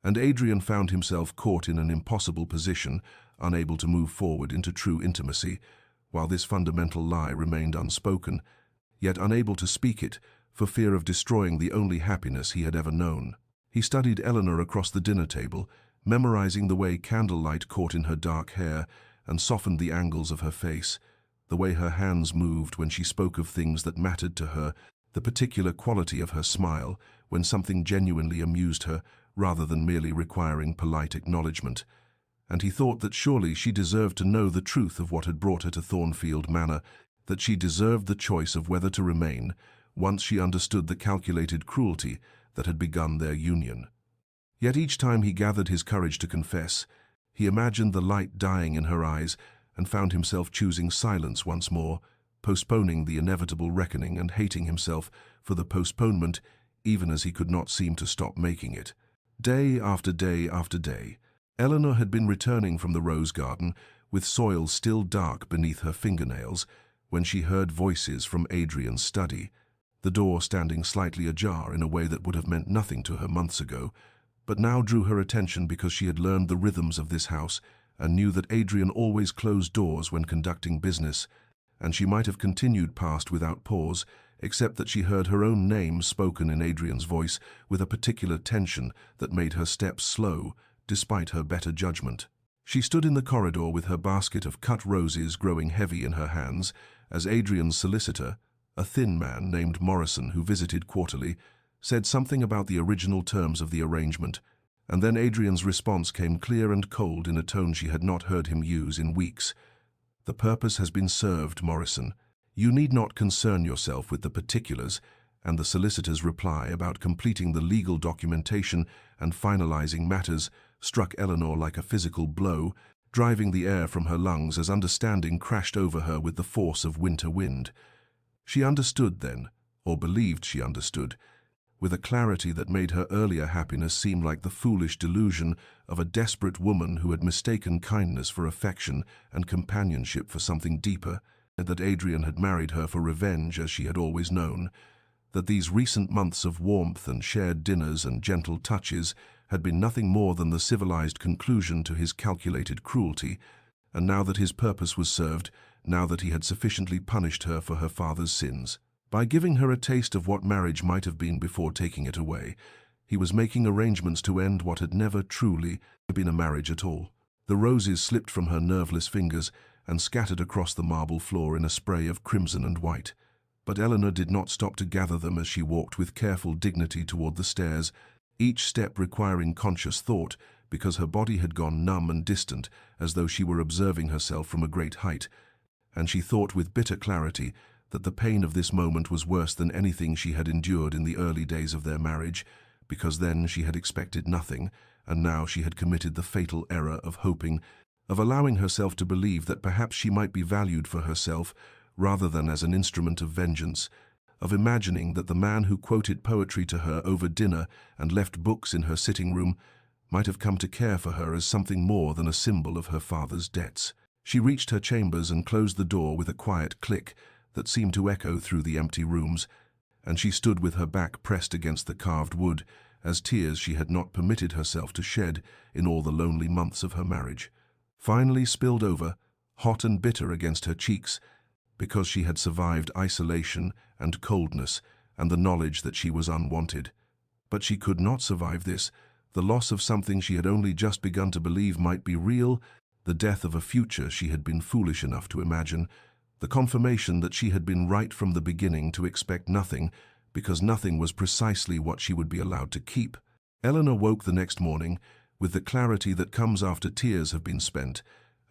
and Adrian found himself caught in an impossible position, unable to move forward into true intimacy, while this fundamental lie remained unspoken, yet unable to speak it for fear of destroying the only happiness he had ever known. He studied Eleanor across the dinner table, memorizing the way candlelight caught in her dark hair and softened the angles of her face, the way her hands moved when she spoke of things that mattered to her, the particular quality of her smile when something genuinely amused her rather than merely requiring polite acknowledgement. And he thought that surely she deserved to know the truth of what had brought her to Thornfield Manor, that she deserved the choice of whether to remain once she understood the calculated cruelty that had begun their union. Yet each time he gathered his courage to confess, he imagined the light dying in her eyes and found himself choosing silence once more, postponing the inevitable reckoning and hating himself for the postponement, even as he could not seem to stop making it. Day after day after day, Eleanor had been returning from the rose garden with soil still dark beneath her fingernails when she heard voices from Adrian's study, the door standing slightly ajar in a way that would have meant nothing to her months ago, but now drew her attention because she had learned the rhythms of this house and knew that Adrian always closed doors when conducting business, and she might have continued past without pause, except that she heard her own name spoken in Adrian's voice with a particular tension that made her steps slow, despite her better judgment. She stood in the corridor with her basket of cut roses growing heavy in her hands, as Adrian's solicitor, a thin man named Morrison who visited quarterly, said something about the original terms of the arrangement, and then Adrian's response came clear and cold in a tone she had not heard him use in weeks. "The purpose has been served, Morrison. You need not concern yourself with the particulars," and the solicitor's reply about completing the legal documentation and finalizing matters struck Eleanor like a physical blow, driving the air from her lungs as understanding crashed over her with the force of winter wind. She understood then, or believed she understood, with a clarity that made her earlier happiness seem like the foolish delusion of a desperate woman who had mistaken kindness for affection and companionship for something deeper, and that Adrian had married her for revenge as she had always known, that these recent months of warmth and shared dinners and gentle touches had been nothing more than the civilized conclusion to his calculated cruelty, and now that his purpose was served, now that he had sufficiently punished her for her father's sins, by giving her a taste of what marriage might have been before taking it away, he was making arrangements to end what had never truly been a marriage at all. The roses slipped from her nerveless fingers and scattered across the marble floor in a spray of crimson and white. But Eleanor did not stop to gather them as she walked with careful dignity toward the stairs, each step requiring conscious thought because her body had gone numb and distant as though she were observing herself from a great height, and she thought with bitter clarity that the pain of this moment was worse than anything she had endured in the early days of their marriage, because then she had expected nothing, and now she had committed the fatal error of hoping, of allowing herself to believe that perhaps she might be valued for herself rather than as an instrument of vengeance, of imagining that the man who quoted poetry to her over dinner and left books in her sitting room might have come to care for her as something more than a symbol of her father's debts. She reached her chambers and closed the door with a quiet click that seemed to echo through the empty rooms, and she stood with her back pressed against the carved wood, as tears she had not permitted herself to shed in all the lonely months of her marriage finally spilled over, hot and bitter against her cheeks, because she had survived isolation and coldness and the knowledge that she was unwanted. But she could not survive this, the loss of something she had only just begun to believe might be real, the death of a future she had been foolish enough to imagine, the confirmation that she had been right from the beginning to expect nothing, because nothing was precisely what she would be allowed to keep. Eleanor woke the next morning with the clarity that comes after tears have been spent,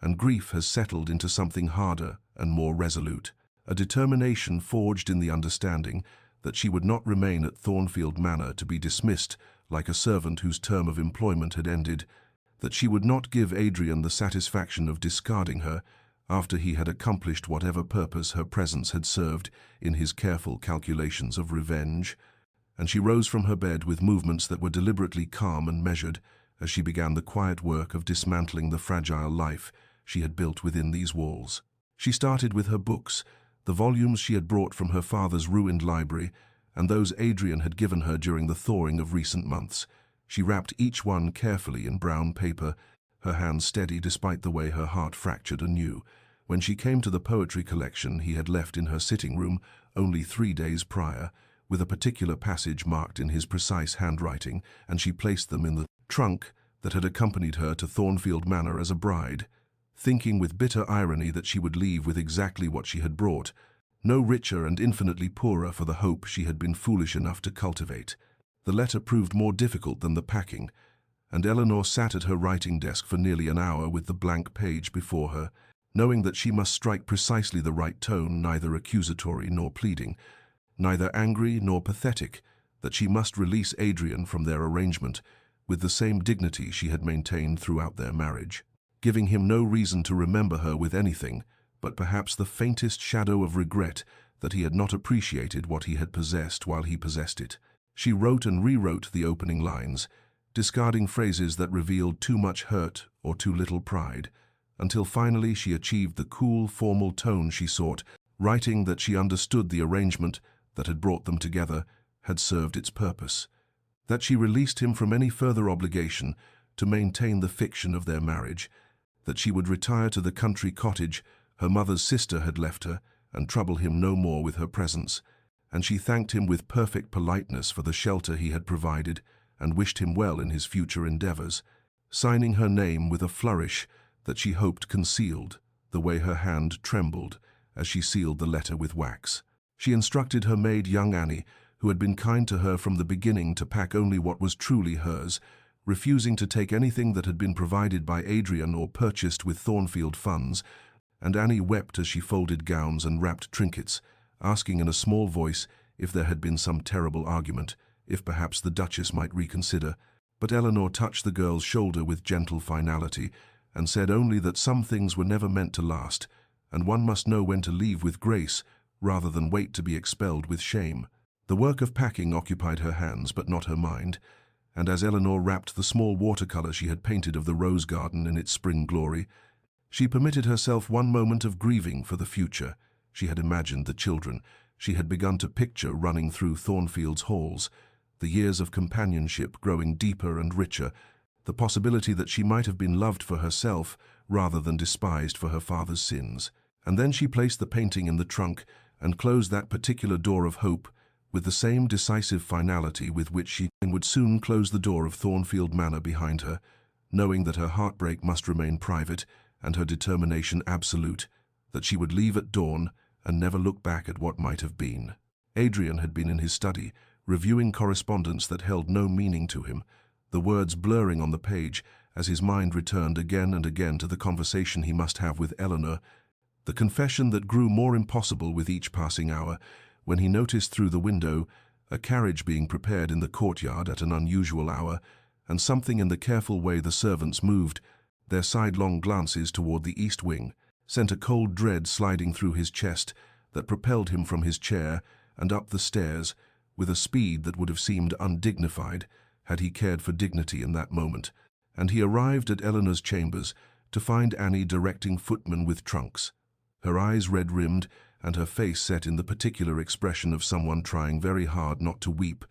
and grief has settled into something harder and more resolute, a determination forged in the understanding that she would not remain at Thornfield Manor to be dismissed like a servant whose term of employment had ended, that she would not give Adrian the satisfaction of discarding her after he had accomplished whatever purpose her presence had served in his careful calculations of revenge, and she rose from her bed with movements that were deliberately calm and measured as she began the quiet work of dismantling the fragile life she had built within these walls. She started with her books, the volumes she had brought from her father's ruined library, and those Adrian had given her during the thawing of recent months. She wrapped each one carefully in brown paper, her hands steady despite the way her heart fractured anew, When she came to the poetry collection he had left in her sitting room only 3 days prior, with a particular passage marked in his precise handwriting, and she placed them in the trunk that had accompanied her to Thornfield Manor as a bride, thinking with bitter irony that she would leave with exactly what she had brought, no richer and infinitely poorer for the hope she had been foolish enough to cultivate. The letter proved more difficult than the packing, and Eleanor sat at her writing desk for nearly an hour with the blank page before her, knowing that she must strike precisely the right tone, neither accusatory nor pleading, neither angry nor pathetic, that she must release Adrian from their arrangement with the same dignity she had maintained throughout their marriage, giving him no reason to remember her with anything but perhaps the faintest shadow of regret that he had not appreciated what he had possessed while he possessed it. She wrote and rewrote the opening lines, discarding phrases that revealed too much hurt or too little pride, until finally she achieved the cool, formal tone she sought, writing that she understood the arrangement that had brought them together had served its purpose, that she released him from any further obligation to maintain the fiction of their marriage, that she would retire to the country cottage her mother's sister had left her and trouble him no more with her presence, and she thanked him with perfect politeness for the shelter he had provided and wished him well in his future endeavors, signing her name with a flourish that she hoped concealed the way her hand trembled as she sealed the letter with wax. She instructed her maid, young Annie, who had been kind to her from the beginning, to pack only what was truly hers, refusing to take anything that had been provided by Adrian or purchased with Thornfield funds, and Annie wept as she folded gowns and wrapped trinkets, asking in a small voice if there had been some terrible argument, if perhaps the Duchess might reconsider. But Eleanor touched the girl's shoulder with gentle finality, and said only that some things were never meant to last, and one must know when to leave with grace rather than wait to be expelled with shame. The work of packing occupied her hands but not her mind, and as Eleanor wrapped the small watercolor she had painted of the rose garden in its spring glory, she permitted herself one moment of grieving for the future. She had imagined the children she had begun to picture running through Thornfield's halls, the years of companionship growing deeper and richer, the possibility that she might have been loved for herself rather than despised for her father's sins. And then she placed the painting in the trunk and closed that particular door of hope with the same decisive finality with which she would soon close the door of Thornfield Manor behind her, knowing that her heartbreak must remain private and her determination absolute, that she would leave at dawn and never look back at what might have been. Adrian had been in his study, reviewing correspondence that held no meaning to him, the words blurring on the page as his mind returned again and again to the conversation he must have with Eleanor, the confession that grew more impossible with each passing hour, when he noticed through the window a carriage being prepared in the courtyard at an unusual hour, and something in the careful way the servants moved their sidelong glances toward the east wing sent a cold dread sliding through his chest that propelled him from his chair and up the stairs with a speed that would have seemed undignified had he cared for dignity in that moment, and he arrived at Eleanor's chambers to find Annie directing footmen with trunks, her eyes red-rimmed and her face set in the particular expression of someone trying very hard not to weep,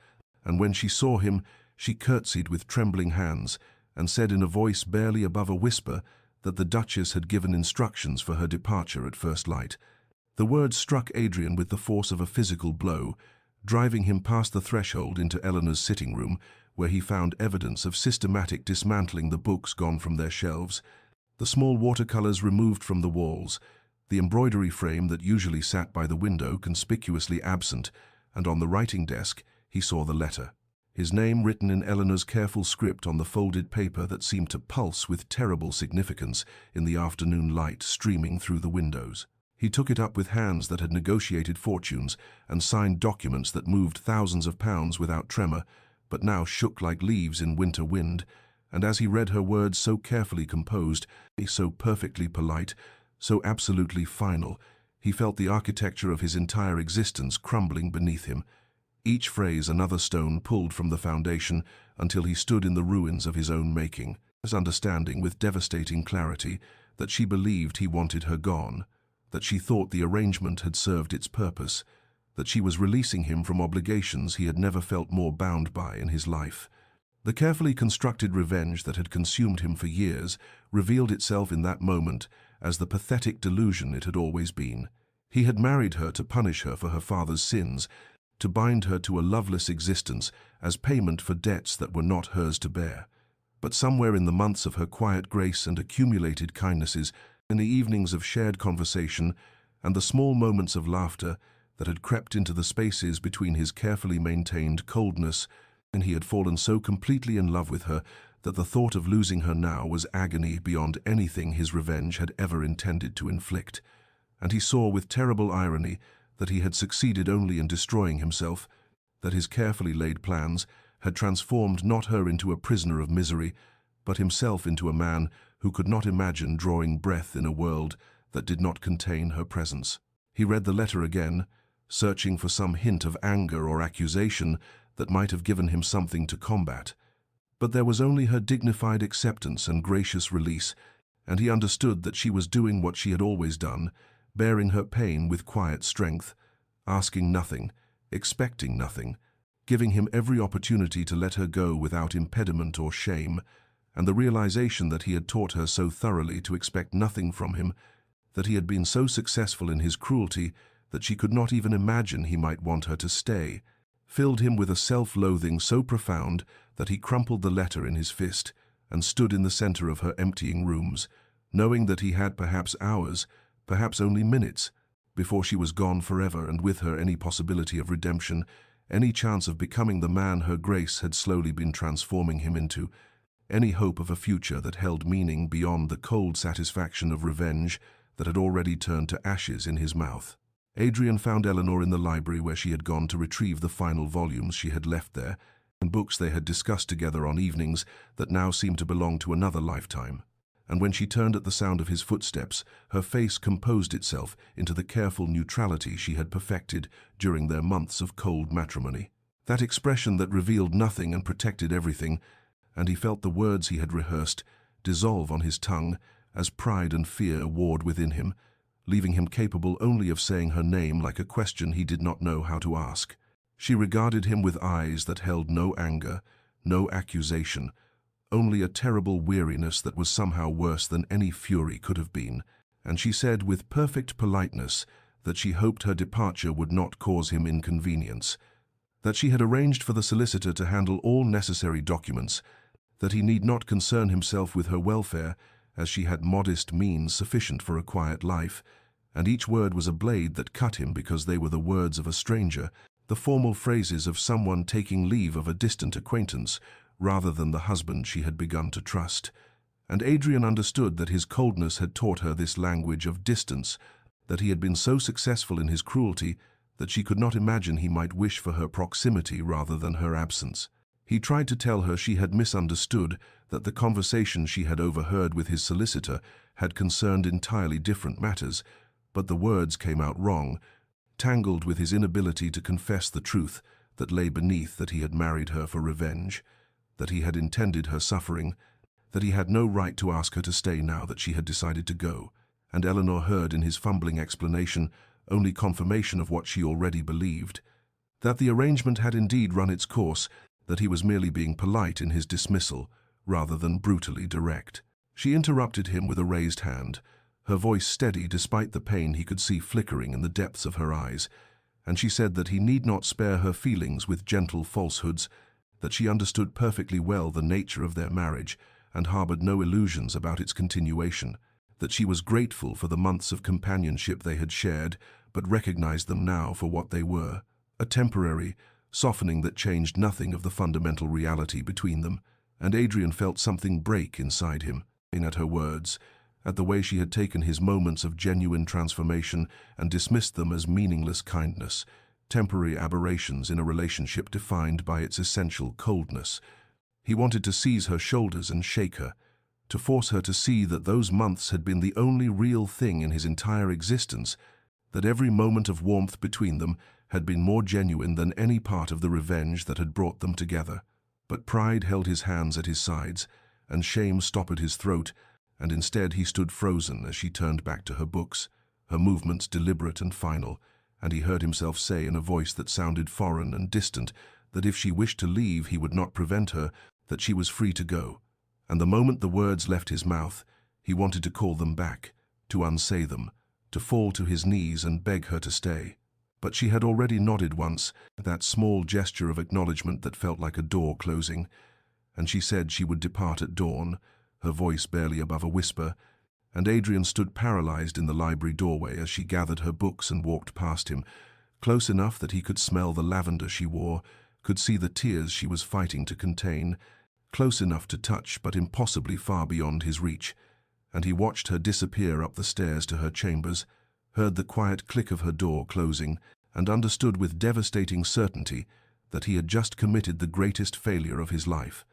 and when she saw him, she curtsied with trembling hands and said in a voice barely above a whisper that the Duchess had given instructions for her departure at first light. The words struck Adrian with the force of a physical blow, driving him past the threshold into Eleanor's sitting room, where he found evidence of systematic dismantling, the books gone from their shelves, the small watercolors removed from the walls, the embroidery frame that usually sat by the window conspicuously absent, and on the writing desk he saw the letter, his name written in Eleanor's careful script on the folded paper that seemed to pulse with terrible significance in the afternoon light streaming through the windows. He took it up with hands that had negotiated fortunes and signed documents that moved thousands of pounds without tremor, but now shook like leaves in winter wind, and as he read her words so carefully composed, so perfectly polite, so absolutely final, he felt the architecture of his entire existence crumbling beneath him, each phrase another stone pulled from the foundation until he stood in the ruins of his own making, his understanding with devastating clarity that she believed he wanted her gone, that she thought the arrangement had served its purpose, that she was releasing him from obligations he had never felt more bound by in his life. The carefully constructed revenge that had consumed him for years revealed itself in that moment as the pathetic delusion it had always been. He had married her to punish her for her father's sins, to bind her to a loveless existence as payment for debts that were not hers to bear. But somewhere in the months of her quiet grace and accumulated kindnesses, in the evenings of shared conversation and the small moments of laughter that had crept into the spaces between his carefully maintained coldness, and he had fallen so completely in love with her that the thought of losing her now was agony beyond anything his revenge had ever intended to inflict. And he saw with terrible irony that he had succeeded only in destroying himself, that his carefully laid plans had transformed not her into a prisoner of misery, but himself into a man who could not imagine drawing breath in a world that did not contain her presence. He read the letter again, searching for some hint of anger or accusation that might have given him something to combat. But there was only her dignified acceptance and gracious release, and he understood that she was doing what she had always done, bearing her pain with quiet strength, asking nothing, expecting nothing, giving him every opportunity to let her go without impediment or shame, and the realization that he had taught her so thoroughly to expect nothing from him, that he had been so successful in his cruelty that she could not even imagine he might want her to stay, filled him with a self-loathing so profound that he crumpled the letter in his fist and stood in the center of her emptying rooms, knowing that he had perhaps hours, perhaps only minutes, before she was gone forever, and with her any possibility of redemption, any chance of becoming the man her grace had slowly been transforming him into, any hope of a future that held meaning beyond the cold satisfaction of revenge that had already turned to ashes in his mouth. Adrian found Eleanor in the library where she had gone to retrieve the final volumes she had left there, and books they had discussed together on evenings that now seemed to belong to another lifetime. And when she turned at the sound of his footsteps, her face composed itself into the careful neutrality she had perfected during their months of cold matrimony. That expression that revealed nothing and protected everything, and he felt the words he had rehearsed dissolve on his tongue as pride and fear warred within him, leaving him capable only of saying her name like a question he did not know how to ask. She regarded him with eyes that held no anger, no accusation, only a terrible weariness that was somehow worse than any fury could have been, and she said with perfect politeness that she hoped her departure would not cause him inconvenience, that she had arranged for the solicitor to handle all necessary documents, that he need not concern himself with her welfare, as she had modest means sufficient for a quiet life, and each word was a blade that cut him because they were the words of a stranger, the formal phrases of someone taking leave of a distant acquaintance, rather than the husband she had begun to trust. And Adrian understood that his coldness had taught her this language of distance, that he had been so successful in his cruelty that she could not imagine he might wish for her proximity rather than her absence. He tried to tell her she had misunderstood, that the conversation she had overheard with his solicitor had concerned entirely different matters, but the words came out wrong, tangled with his inability to confess the truth that lay beneath, that he had married her for revenge, that he had intended her suffering, that he had no right to ask her to stay now that she had decided to go. And Eleanor heard in his fumbling explanation only confirmation of what she already believed, that the arrangement had indeed run its course, that he was merely being polite in his dismissal, rather than brutally direct. She interrupted him with a raised hand, her voice steady despite the pain he could see flickering in the depths of her eyes, and she said that he need not spare her feelings with gentle falsehoods, that she understood perfectly well the nature of their marriage and harbored no illusions about its continuation, that she was grateful for the months of companionship they had shared, but recognized them now for what they were, a temporary softening that changed nothing of the fundamental reality between them. And Adrian felt something break inside him, at her words, at the way she had taken his moments of genuine transformation and dismissed them as meaningless kindness, temporary aberrations in a relationship defined by its essential coldness. He wanted to seize her shoulders and shake her, to force her to see that those months had been the only real thing in his entire existence, that every moment of warmth between them had been more genuine than any part of the revenge that had brought them together. But pride held his hands at his sides, and shame stopped his throat, and instead he stood frozen as she turned back to her books, her movements deliberate and final, and he heard himself say in a voice that sounded foreign and distant that if she wished to leave he would not prevent her, that she was free to go. And the moment the words left his mouth, he wanted to call them back, to unsay them, to fall to his knees and beg her to stay. But she had already nodded once, that small gesture of acknowledgement that felt like a door closing, and she said she would depart at dawn, her voice barely above a whisper, and Adrian stood paralyzed in the library doorway as she gathered her books and walked past him, close enough that he could smell the lavender she wore, could see the tears she was fighting to contain, close enough to touch but impossibly far beyond his reach, and he watched her disappear up the stairs to her chambers, heard the quiet click of her door closing, and understood with devastating certainty that he had just committed the greatest failure of his life,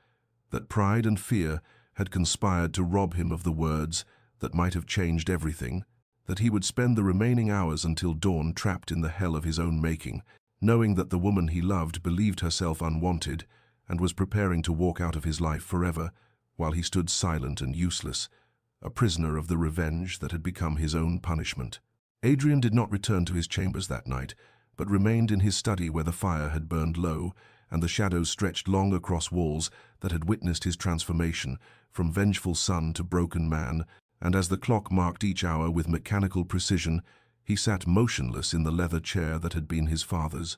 that pride and fear had conspired to rob him of the words that might have changed everything, that he would spend the remaining hours until dawn trapped in the hell of his own making, knowing that the woman he loved believed herself unwanted and was preparing to walk out of his life forever, while he stood silent and useless, a prisoner of the revenge that had become his own punishment. Adrian did not return to his chambers that night, but remained in his study where the fire had burned low and the shadows stretched long across walls that had witnessed his transformation from vengeful son to broken man, and as the clock marked each hour with mechanical precision, he sat motionless in the leather chair that had been his father's.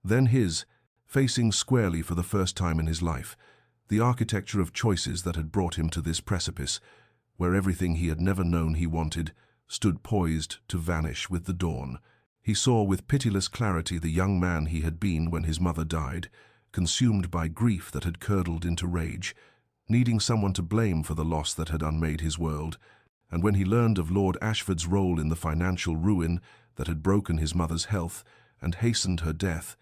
Then his, facing squarely for the first time in his life, the architecture of choices that had brought him to this precipice, where everything he had never known he wanted stood poised to vanish with the dawn. He saw with pitiless clarity the young man he had been when his mother died, consumed by grief that had curdled into rage, needing someone to blame for the loss that had unmade his world, and when he learned of Lord Ashford's role in the financial ruin that had broken his mother's health and hastened her death,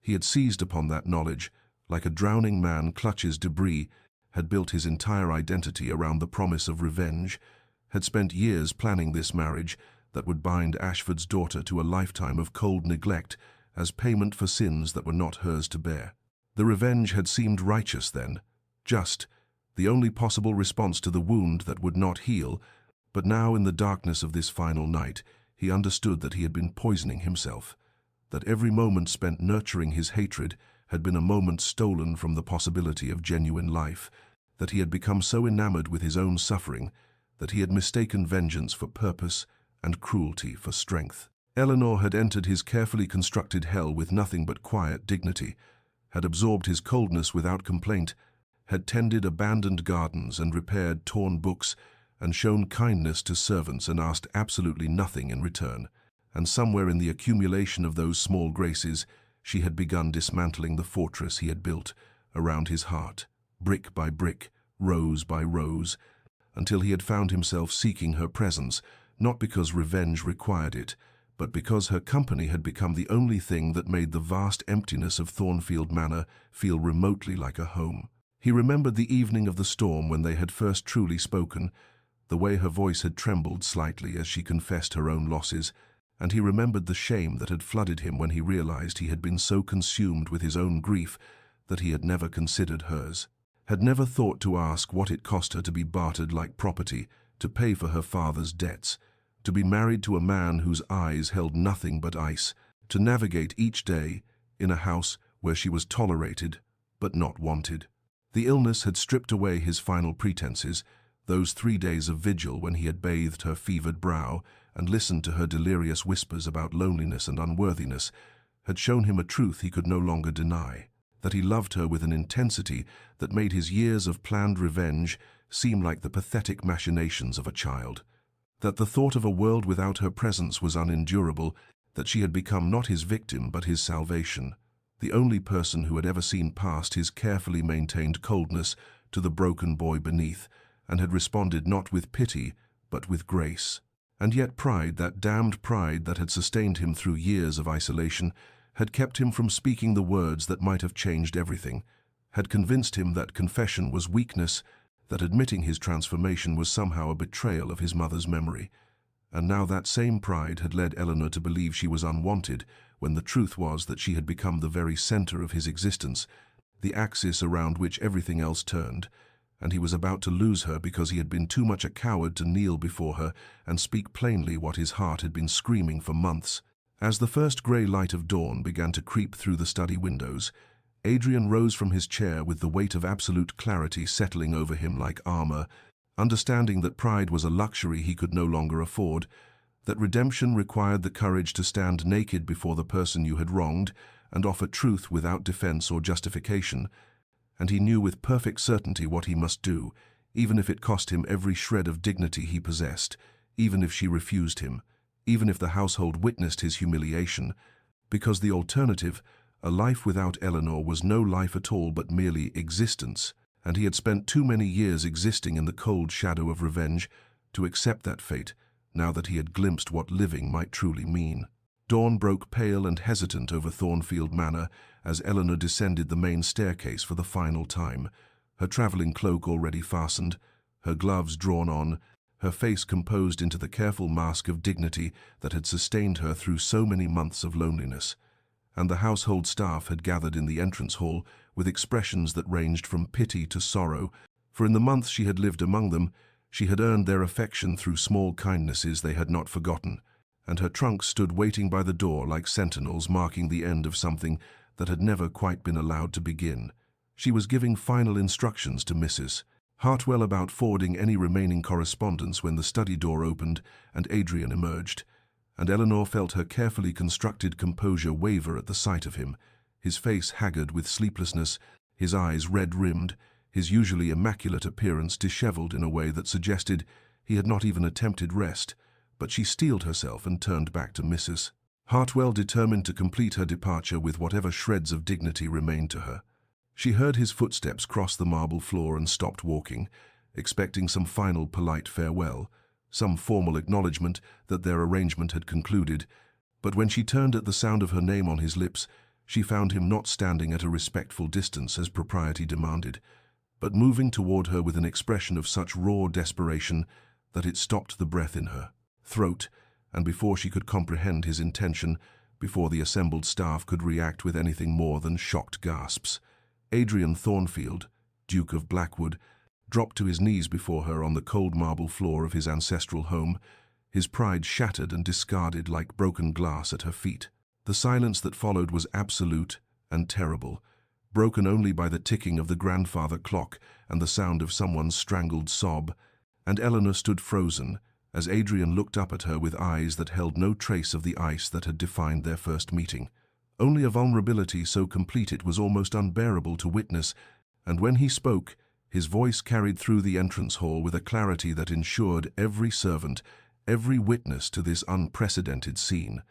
he had seized upon that knowledge, like a drowning man clutches debris, had built his entire identity around the promise of revenge, had spent years planning this marriage that would bind Ashford's daughter to a lifetime of cold neglect as payment for sins that were not hers to bear. The revenge had seemed righteous then, just, the only possible response to the wound that would not heal, but now in the darkness of this final night, he understood that he had been poisoning himself, that every moment spent nurturing his hatred had been a moment stolen from the possibility of genuine life, that he had become so enamored with his own suffering that he had mistaken vengeance for purpose and cruelty for strength. Eleanor had entered his carefully constructed hell with nothing but quiet dignity, had absorbed his coldness without complaint, had tended abandoned gardens and repaired torn books, and shown kindness to servants and asked absolutely nothing in return. And somewhere in the accumulation of those small graces, she had begun dismantling the fortress he had built around his heart, brick by brick, rose by rose, until he had found himself seeking her presence, not because revenge required it, but because her company had become the only thing that made the vast emptiness of Thornfield Manor feel remotely like a home. He remembered the evening of the storm when they had first truly spoken, the way her voice had trembled slightly as she confessed her own losses, and he remembered the shame that had flooded him when he realized he had been so consumed with his own grief that he had never considered hers, had never thought to ask what it cost her to be bartered like property, to pay for her father's debts, to be married to a man whose eyes held nothing but ice, to navigate each day in a house where she was tolerated but not wanted. The illness had stripped away his final pretenses, those 3 days of vigil when he had bathed her fevered brow and listened to her delirious whispers about loneliness and unworthiness, had shown him a truth he could no longer deny, that he loved her with an intensity that made his years of planned revenge seem like the pathetic machinations of a child, that the thought of a world without her presence was unendurable, that she had become not his victim but his salvation, the only person who had ever seen past his carefully maintained coldness to the broken boy beneath, and had responded not with pity but with grace. And yet pride, that damned pride that had sustained him through years of isolation, had kept him from speaking the words that might have changed everything, had convinced him that confession was weakness, that admitting his transformation was somehow a betrayal of his mother's memory. And now that same pride had led Eleanor to believe she was unwanted, when the truth was that she had become the very center of his existence, the axis around which everything else turned, and he was about to lose her because he had been too much a coward to kneel before her and speak plainly what his heart had been screaming for months. As the first grey light of dawn began to creep through the study windows, Adrian rose from his chair with the weight of absolute clarity settling over him like armor, understanding that pride was a luxury he could no longer afford, that redemption required the courage to stand naked before the person you had wronged and offer truth without defense or justification, and he knew with perfect certainty what he must do, even if it cost him every shred of dignity he possessed, even if she refused him, even if the household witnessed his humiliation, because the alternative, a life without Eleanor, was no life at all but merely existence, and he had spent too many years existing in the cold shadow of revenge to accept that fate, now that he had glimpsed what living might truly mean. Dawn broke pale and hesitant over Thornfield Manor as Eleanor descended the main staircase for the final time, her travelling cloak already fastened, her gloves drawn on, her face composed into the careful mask of dignity that had sustained her through so many months of loneliness. And the household staff had gathered in the entrance hall with expressions that ranged from pity to sorrow, for in the months she had lived among them, she had earned their affection through small kindnesses they had not forgotten, and her trunks stood waiting by the door like sentinels marking the end of something that had never quite been allowed to begin. She was giving final instructions to Mrs. Hartwell about forwarding any remaining correspondence when the study door opened and Adrian emerged, and Eleanor felt her carefully constructed composure waver at the sight of him, his face haggard with sleeplessness, his eyes red-rimmed, his usually immaculate appearance disheveled in a way that suggested he had not even attempted rest, but she steeled herself and turned back to Mrs. Hartwell, determined to complete her departure with whatever shreds of dignity remained to her. She heard his footsteps cross the marble floor and stopped walking, expecting some final polite farewell, some formal acknowledgement that their arrangement had concluded, but when she turned at the sound of her name on his lips, she found him not standing at a respectful distance as propriety demanded, but moving toward her with an expression of such raw desperation that it stopped the breath in her throat, and before she could comprehend his intention, before the assembled staff could react with anything more than shocked gasps, Adrian Thornfield, Duke of Blackwood, dropped to his knees before her on the cold marble floor of his ancestral home, his pride shattered and discarded like broken glass at her feet. The silence that followed was absolute and terrible, broken only by the ticking of the grandfather clock and the sound of someone's strangled sob, and Eleanor stood frozen as Adrian looked up at her with eyes that held no trace of the ice that had defined their first meeting. Only a vulnerability so complete it was almost unbearable to witness, and when he spoke, his voice carried through the entrance hall with a clarity that ensured every servant, every witness to this unprecedented scene,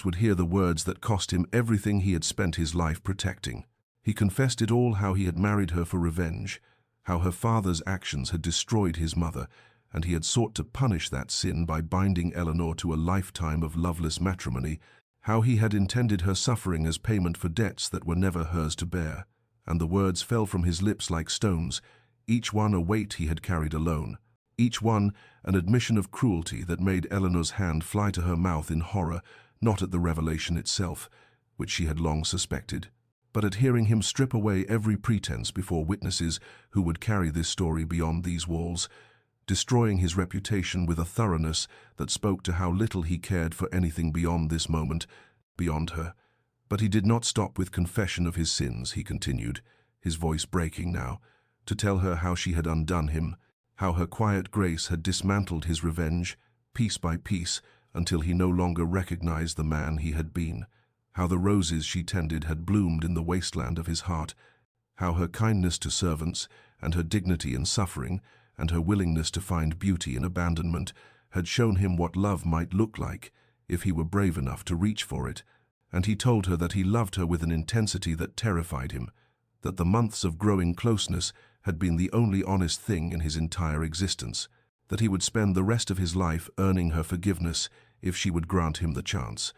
would hear the words that cost him everything he had spent his life protecting. He confessed it all: how he had married her for revenge, how her father's actions had destroyed his mother, and he had sought to punish that sin by binding Eleanor to a lifetime of loveless matrimony, how he had intended her suffering as payment for debts that were never hers to bear. And the words fell from his lips like stones, each one a weight he had carried alone, each one an admission of cruelty that made Eleanor's hand fly to her mouth in horror, not at the revelation itself, which she had long suspected, but at hearing him strip away every pretense before witnesses who would carry this story beyond these walls, destroying his reputation with a thoroughness that spoke to how little he cared for anything beyond this moment, beyond her. But he did not stop with confession of his sins, he continued, his voice breaking now, to tell her how she had undone him, how her quiet grace had dismantled his revenge, piece by piece, until he no longer recognized the man he had been, how the roses she tended had bloomed in the wasteland of his heart, how her kindness to servants, and her dignity in suffering, and her willingness to find beauty in abandonment had shown him what love might look like if he were brave enough to reach for it, and he told her that he loved her with an intensity that terrified him, that the months of growing closeness had been the only honest thing in his entire existence, that he would spend the rest of his life earning her forgiveness if she would grant him the chance,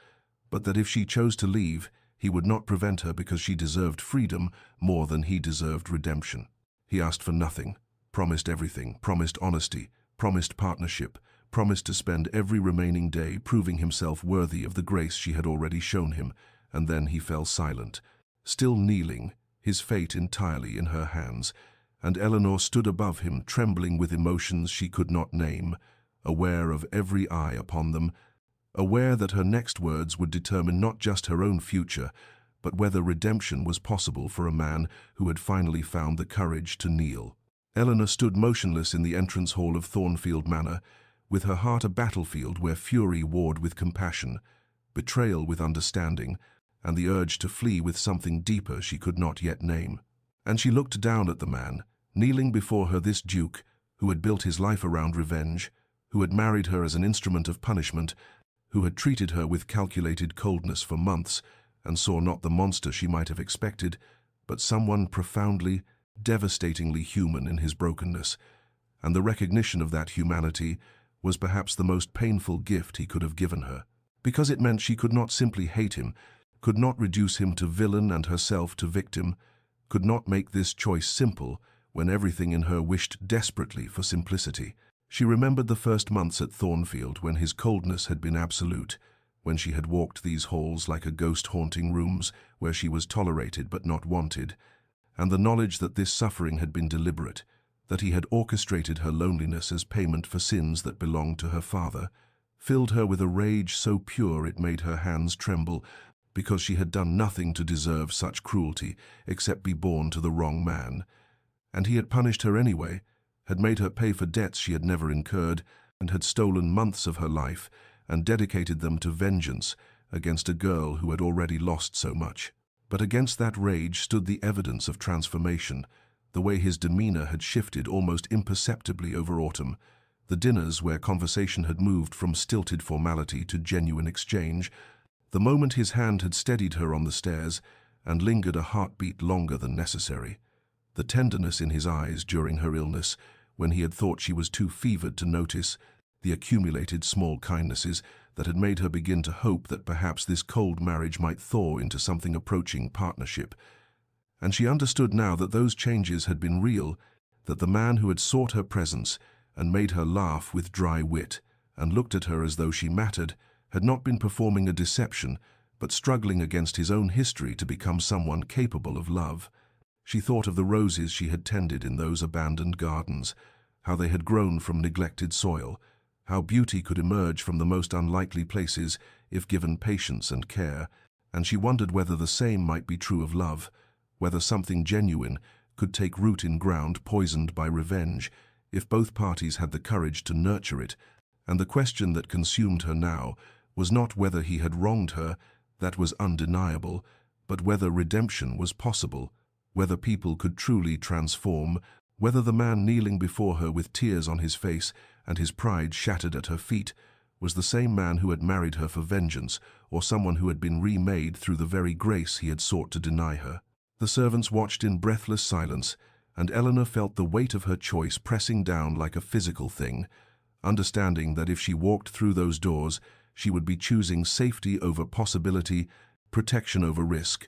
but that if she chose to leave, he would not prevent her because she deserved freedom more than he deserved redemption. He asked for nothing, promised everything, promised honesty, promised partnership, promised to spend every remaining day proving himself worthy of the grace she had already shown him, and then he fell silent, still kneeling, his fate entirely in her hands, and Eleanor stood above him, trembling with emotions she could not name, aware of every eye upon them, aware that her next words would determine not just her own future, but whether redemption was possible for a man who had finally found the courage to kneel. Eleanor stood motionless in the entrance hall of Thornfield Manor, with her heart a battlefield where fury warred with compassion, betrayal with understanding, and the urge to flee with something deeper she could not yet name. And she looked down at the man, kneeling before her, this duke, who had built his life around revenge, who had married her as an instrument of punishment, who had treated her with calculated coldness for months, and saw not the monster she might have expected, but someone profoundly, devastatingly human in his brokenness. And the recognition of that humanity was perhaps the most painful gift he could have given her, because it meant she could not simply hate him, could not reduce him to villain and herself to victim, could not make this choice simple when everything in her wished desperately for simplicity. She remembered the first months at Thornfield when his coldness had been absolute, when she had walked these halls like a ghost haunting rooms where she was tolerated but not wanted, and the knowledge that this suffering had been deliberate, that he had orchestrated her loneliness as payment for sins that belonged to her father, filled her with a rage so pure it made her hands tremble, because she had done nothing to deserve such cruelty except be born to the wrong man. And he had punished her anyway, had made her pay for debts she had never incurred, and had stolen months of her life and dedicated them to vengeance against a girl who had already lost so much. But against that rage stood the evidence of transformation, the way his demeanor had shifted almost imperceptibly over autumn, the dinners where conversation had moved from stilted formality to genuine exchange, the moment his hand had steadied her on the stairs and lingered a heartbeat longer than necessary, the tenderness in his eyes during her illness when he had thought she was too fevered to notice, the accumulated small kindnesses that had made her begin to hope that perhaps this cold marriage might thaw into something approaching partnership. And she understood now that those changes had been real, that the man who had sought her presence and made her laugh with dry wit and looked at her as though she mattered had not been performing a deception, but struggling against his own history to become someone capable of love. She thought of the roses she had tended in those abandoned gardens, how they had grown from neglected soil, how beauty could emerge from the most unlikely places if given patience and care, and she wondered whether the same might be true of love, whether something genuine could take root in ground poisoned by revenge, if both parties had the courage to nurture it. And the question that consumed her now was not whether he had wronged her, that was undeniable, but whether redemption was possible, whether people could truly transform, whether the man kneeling before her with tears on his face and his pride shattered at her feet was the same man who had married her for vengeance, or someone who had been remade through the very grace he had sought to deny her. The servants watched in breathless silence, and Eleanor felt the weight of her choice pressing down like a physical thing, understanding that if she walked through those doors, she would be choosing safety over possibility, protection over risk,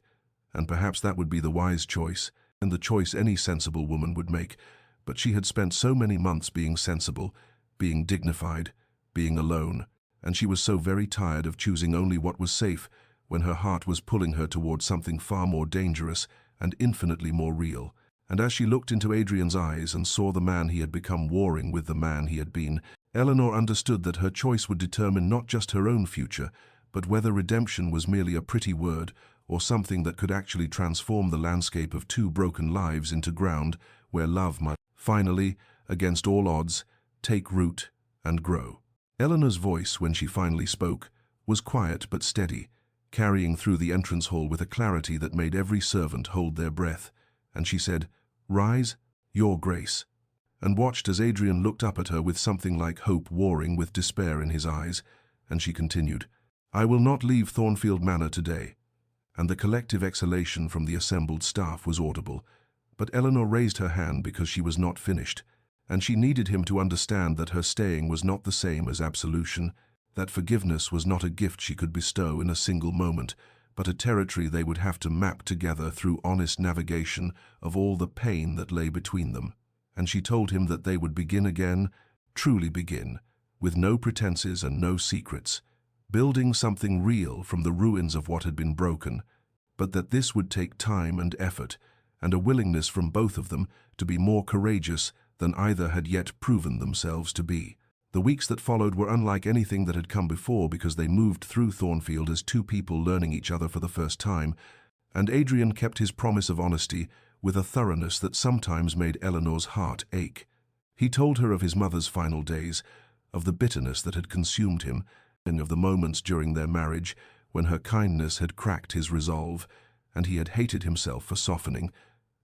and perhaps that would be the wise choice, and the choice any sensible woman would make. But she had spent so many months being sensible, being dignified, being alone, and she was so very tired of choosing only what was safe when her heart was pulling her towards something far more dangerous and infinitely more real. And as she looked into Adrian's eyes and saw the man he had become warring with the man he had been, Eleanor understood that her choice would determine not just her own future, but whether redemption was merely a pretty word or something that could actually transform the landscape of two broken lives into ground where love might finally, against all odds, take root and grow. Eleanor's voice, when she finally spoke, was quiet but steady, carrying through the entrance hall with a clarity that made every servant hold their breath, and she said, "Rise, Your Grace," and watched as Adrian looked up at her with something like hope warring with despair in his eyes, and she continued, "I will not leave Thornfield Manor today," and the collective exhalation from the assembled staff was audible, but Eleanor raised her hand because she was not finished, and she needed him to understand that her staying was not the same as absolution, that forgiveness was not a gift she could bestow in a single moment, but a territory they would have to map together through honest navigation of all the pain that lay between them. And she told him that they would begin again, truly begin, with no pretenses and no secrets, building something real from the ruins of what had been broken, but that this would take time and effort, and a willingness from both of them to be more courageous than either had yet proven themselves to be. The weeks that followed were unlike anything that had come before because they moved through Thornfield as two people learning each other for the first time, and Adrian kept his promise of honesty with a thoroughness that sometimes made Eleanor's heart ache. He told her of his mother's final days, of the bitterness that had consumed him, and of the moments during their marriage when her kindness had cracked his resolve, and he had hated himself for softening.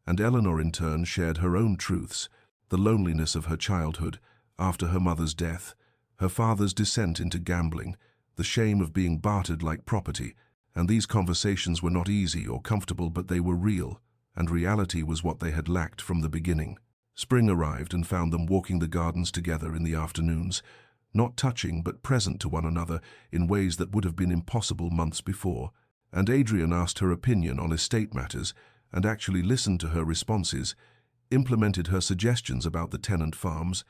And Eleanor in turn shared her own truths, the loneliness of her childhood after her mother's death, her father's descent into gambling, the shame of being bartered like property. And these conversations were not easy or comfortable, but they were real, and reality was what they had lacked from the beginning. Spring arrived and found them walking the gardens together in the afternoons, not touching but present to one another in ways that would have been impossible months before. And Adrian asked her opinion on estate matters and actually listened to her responses, implemented her suggestions about the tenant farms.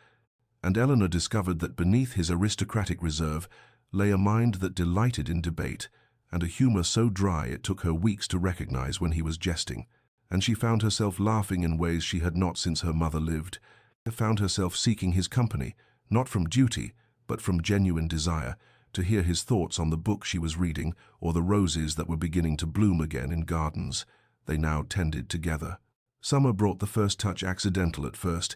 And Eleanor discovered that beneath his aristocratic reserve lay a mind that delighted in debate, and a humor so dry it took her weeks to recognize when he was jesting. And she found herself laughing in ways she had not since her mother lived. She found herself seeking his company, not from duty, but from genuine desire, to hear his thoughts on the book she was reading or the roses that were beginning to bloom again in gardens they now tended together. Summer brought the first touch accidental at first,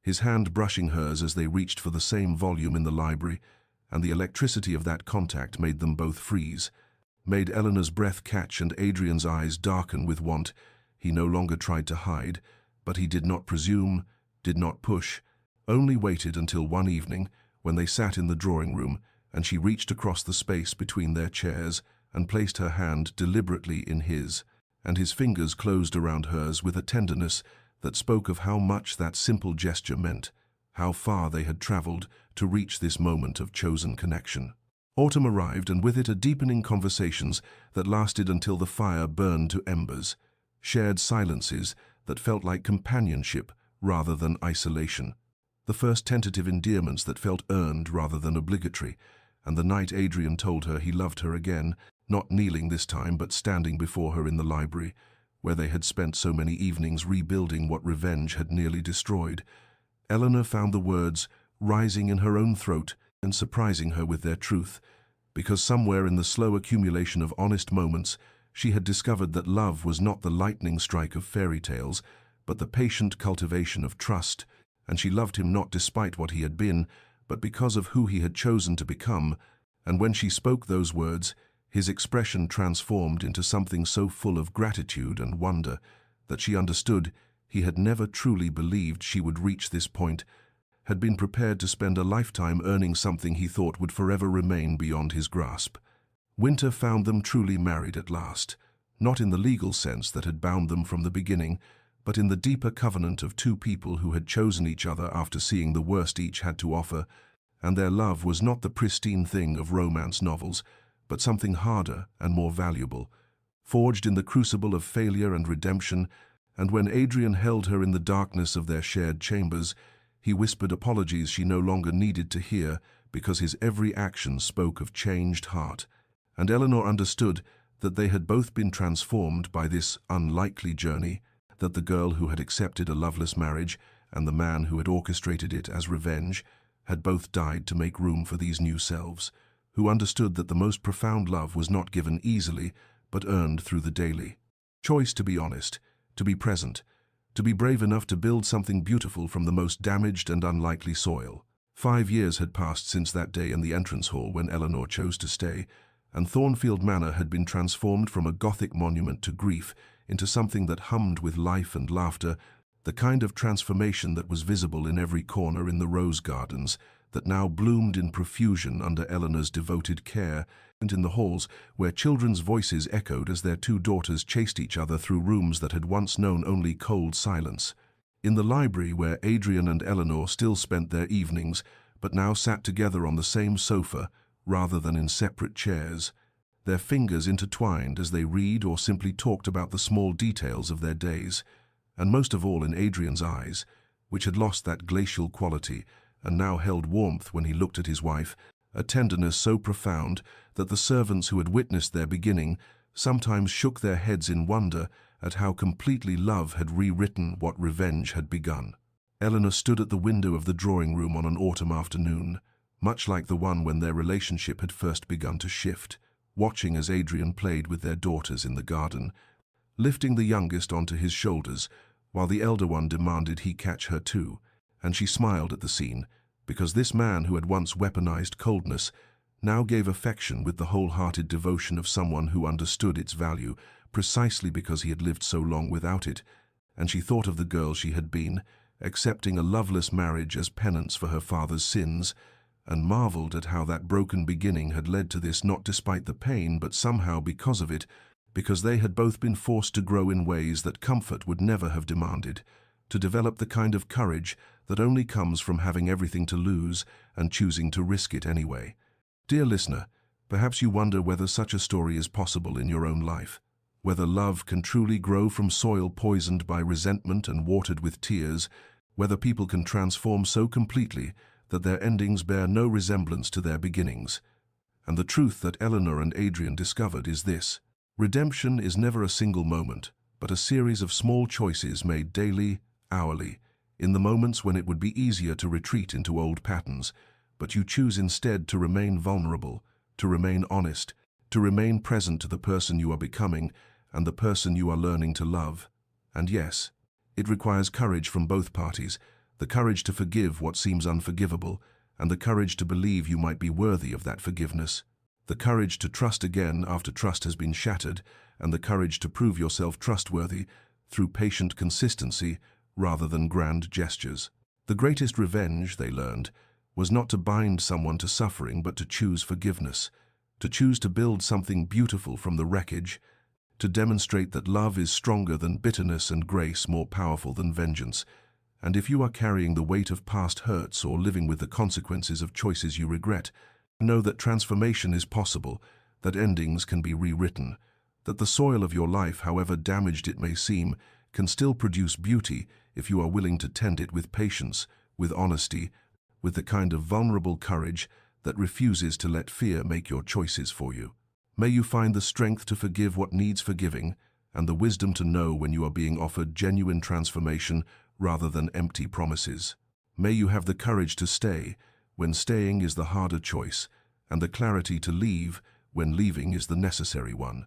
his hand brushing hers as they reached for the same volume in the library, and the electricity of that contact made them both freeze, made Eleanor's breath catch and Adrian's eyes darken with want. He no longer tried to hide, but he did not presume, did not push, only waited until one evening, when they sat in the drawing room, and she reached across the space between their chairs and placed her hand deliberately in his, and his fingers closed around hers with a tenderness that spoke of how much that simple gesture meant, how far they had traveled to reach this moment of chosen connection. Autumn arrived, and with it a deepening conversations that lasted until the fire burned to embers, shared silences that felt like companionship rather than isolation, the first tentative endearments that felt earned rather than obligatory, and the night Adrian told her he loved her again, not kneeling this time but standing before her in the library, where they had spent so many evenings rebuilding what revenge had nearly destroyed. Eleanor found the words rising in her own throat and surprising her with their truth, because somewhere in the slow accumulation of honest moments she had discovered that love was not the lightning strike of fairy tales, but the patient cultivation of trust, and she loved him not despite what he had been, but because of who he had chosen to become. And when she spoke those words, his expression transformed into something so full of gratitude and wonder that she understood he had never truly believed she would reach this point, had been prepared to spend a lifetime earning something he thought would forever remain beyond his grasp. Winter found them truly married at last, not in the legal sense that had bound them from the beginning, but in the deeper covenant of two people who had chosen each other after seeing the worst each had to offer, and their love was not the pristine thing of romance novels, but something harder and more valuable, forged in the crucible of failure and redemption. And when Adrian held her in the darkness of their shared chambers, he whispered apologies she no longer needed to hear, because his every action spoke of changed heart. And Eleanor understood that they had both been transformed by this unlikely journey, that the girl who had accepted a loveless marriage and the man who had orchestrated it as revenge had both died to make room for these new selves, who understood that the most profound love was not given easily, but earned through the daily choice to be honest, to be present, to be brave enough to build something beautiful from the most damaged and unlikely soil. 5 years had passed since that day in the entrance hall when Eleanor chose to stay, and Thornfield Manor had been transformed from a Gothic monument to grief into something that hummed with life and laughter, the kind of transformation that was visible in every corner in the rose gardens that now bloomed in profusion under Eleanor's devoted care, and in the halls where children's voices echoed as their two daughters chased each other through rooms that had once known only cold silence. In the library where Adrian and Eleanor still spent their evenings, but now sat together on the same sofa rather than in separate chairs, their fingers intertwined as they read or simply talked about the small details of their days, and most of all in Adrian's eyes, which had lost that glacial quality and now held warmth when he looked at his wife, a tenderness so profound that the servants who had witnessed their beginning sometimes shook their heads in wonder at how completely love had rewritten what revenge had begun. Eleanor stood at the window of the drawing room on an autumn afternoon, much like the one when their relationship had first begun to shift, watching as Adrian played with their daughters in the garden, lifting the youngest onto his shoulders, while the elder one demanded he catch her too, and she smiled at the scene, because this man who had once weaponized coldness now gave affection with the wholehearted devotion of someone who understood its value precisely because he had lived so long without it, and she thought of the girl she had been, accepting a loveless marriage as penance for her father's sins, and marveled at how that broken beginning had led to this, not despite the pain, but somehow because of it, because they had both been forced to grow in ways that comfort would never have demanded, to develop the kind of courage that only comes from having everything to lose and choosing to risk it anyway. Dear listener, perhaps you wonder whether such a story is possible in your own life, whether love can truly grow from soil poisoned by resentment and watered with tears, whether people can transform so completely that their endings bear no resemblance to their beginnings. And the truth that Eleanor and Adrian discovered is this: redemption is never a single moment, but a series of small choices made daily, hourly, in the moments when it would be easier to retreat into old patterns, but you choose instead to remain vulnerable, to remain honest, to remain present to the person you are becoming and the person you are learning to love. And yes, it requires courage from both parties, the courage to forgive what seems unforgivable, and the courage to believe you might be worthy of that forgiveness, the courage to trust again after trust has been shattered, and the courage to prove yourself trustworthy through patient consistency rather than grand gestures. The greatest revenge, they learned, was not to bind someone to suffering, but to choose forgiveness, to choose to build something beautiful from the wreckage, to demonstrate that love is stronger than bitterness and grace more powerful than vengeance. And if you are carrying the weight of past hurts or living with the consequences of choices you regret, know that transformation is possible, that endings can be rewritten, that the soil of your life, however damaged it may seem, can still produce beauty if you are willing to tend it with patience, with honesty, with the kind of vulnerable courage that refuses to let fear make your choices for you. May you find the strength to forgive what needs forgiving, and the wisdom to know when you are being offered genuine transformation rather than empty promises. May you have the courage to stay when staying is the harder choice, and the clarity to leave when leaving is the necessary one.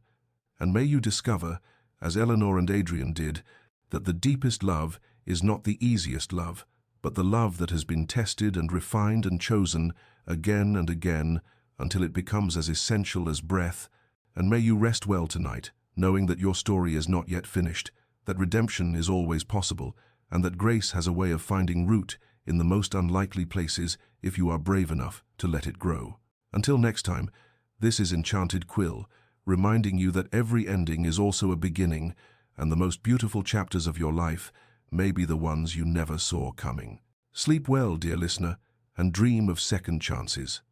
And may you discover, as Eleanor and Adrian did, that the deepest love is not the easiest love, but the love that has been tested and refined and chosen again and again until it becomes as essential as breath. And may you rest well tonight, knowing that your story is not yet finished, that redemption is always possible, and that grace has a way of finding root in the most unlikely places if you are brave enough to let it grow. Until next time, this is Enchanted Quill, reminding you that every ending is also a beginning, and the most beautiful chapters of your life may be the ones you never saw coming. Sleep well, dear listener, and dream of second chances.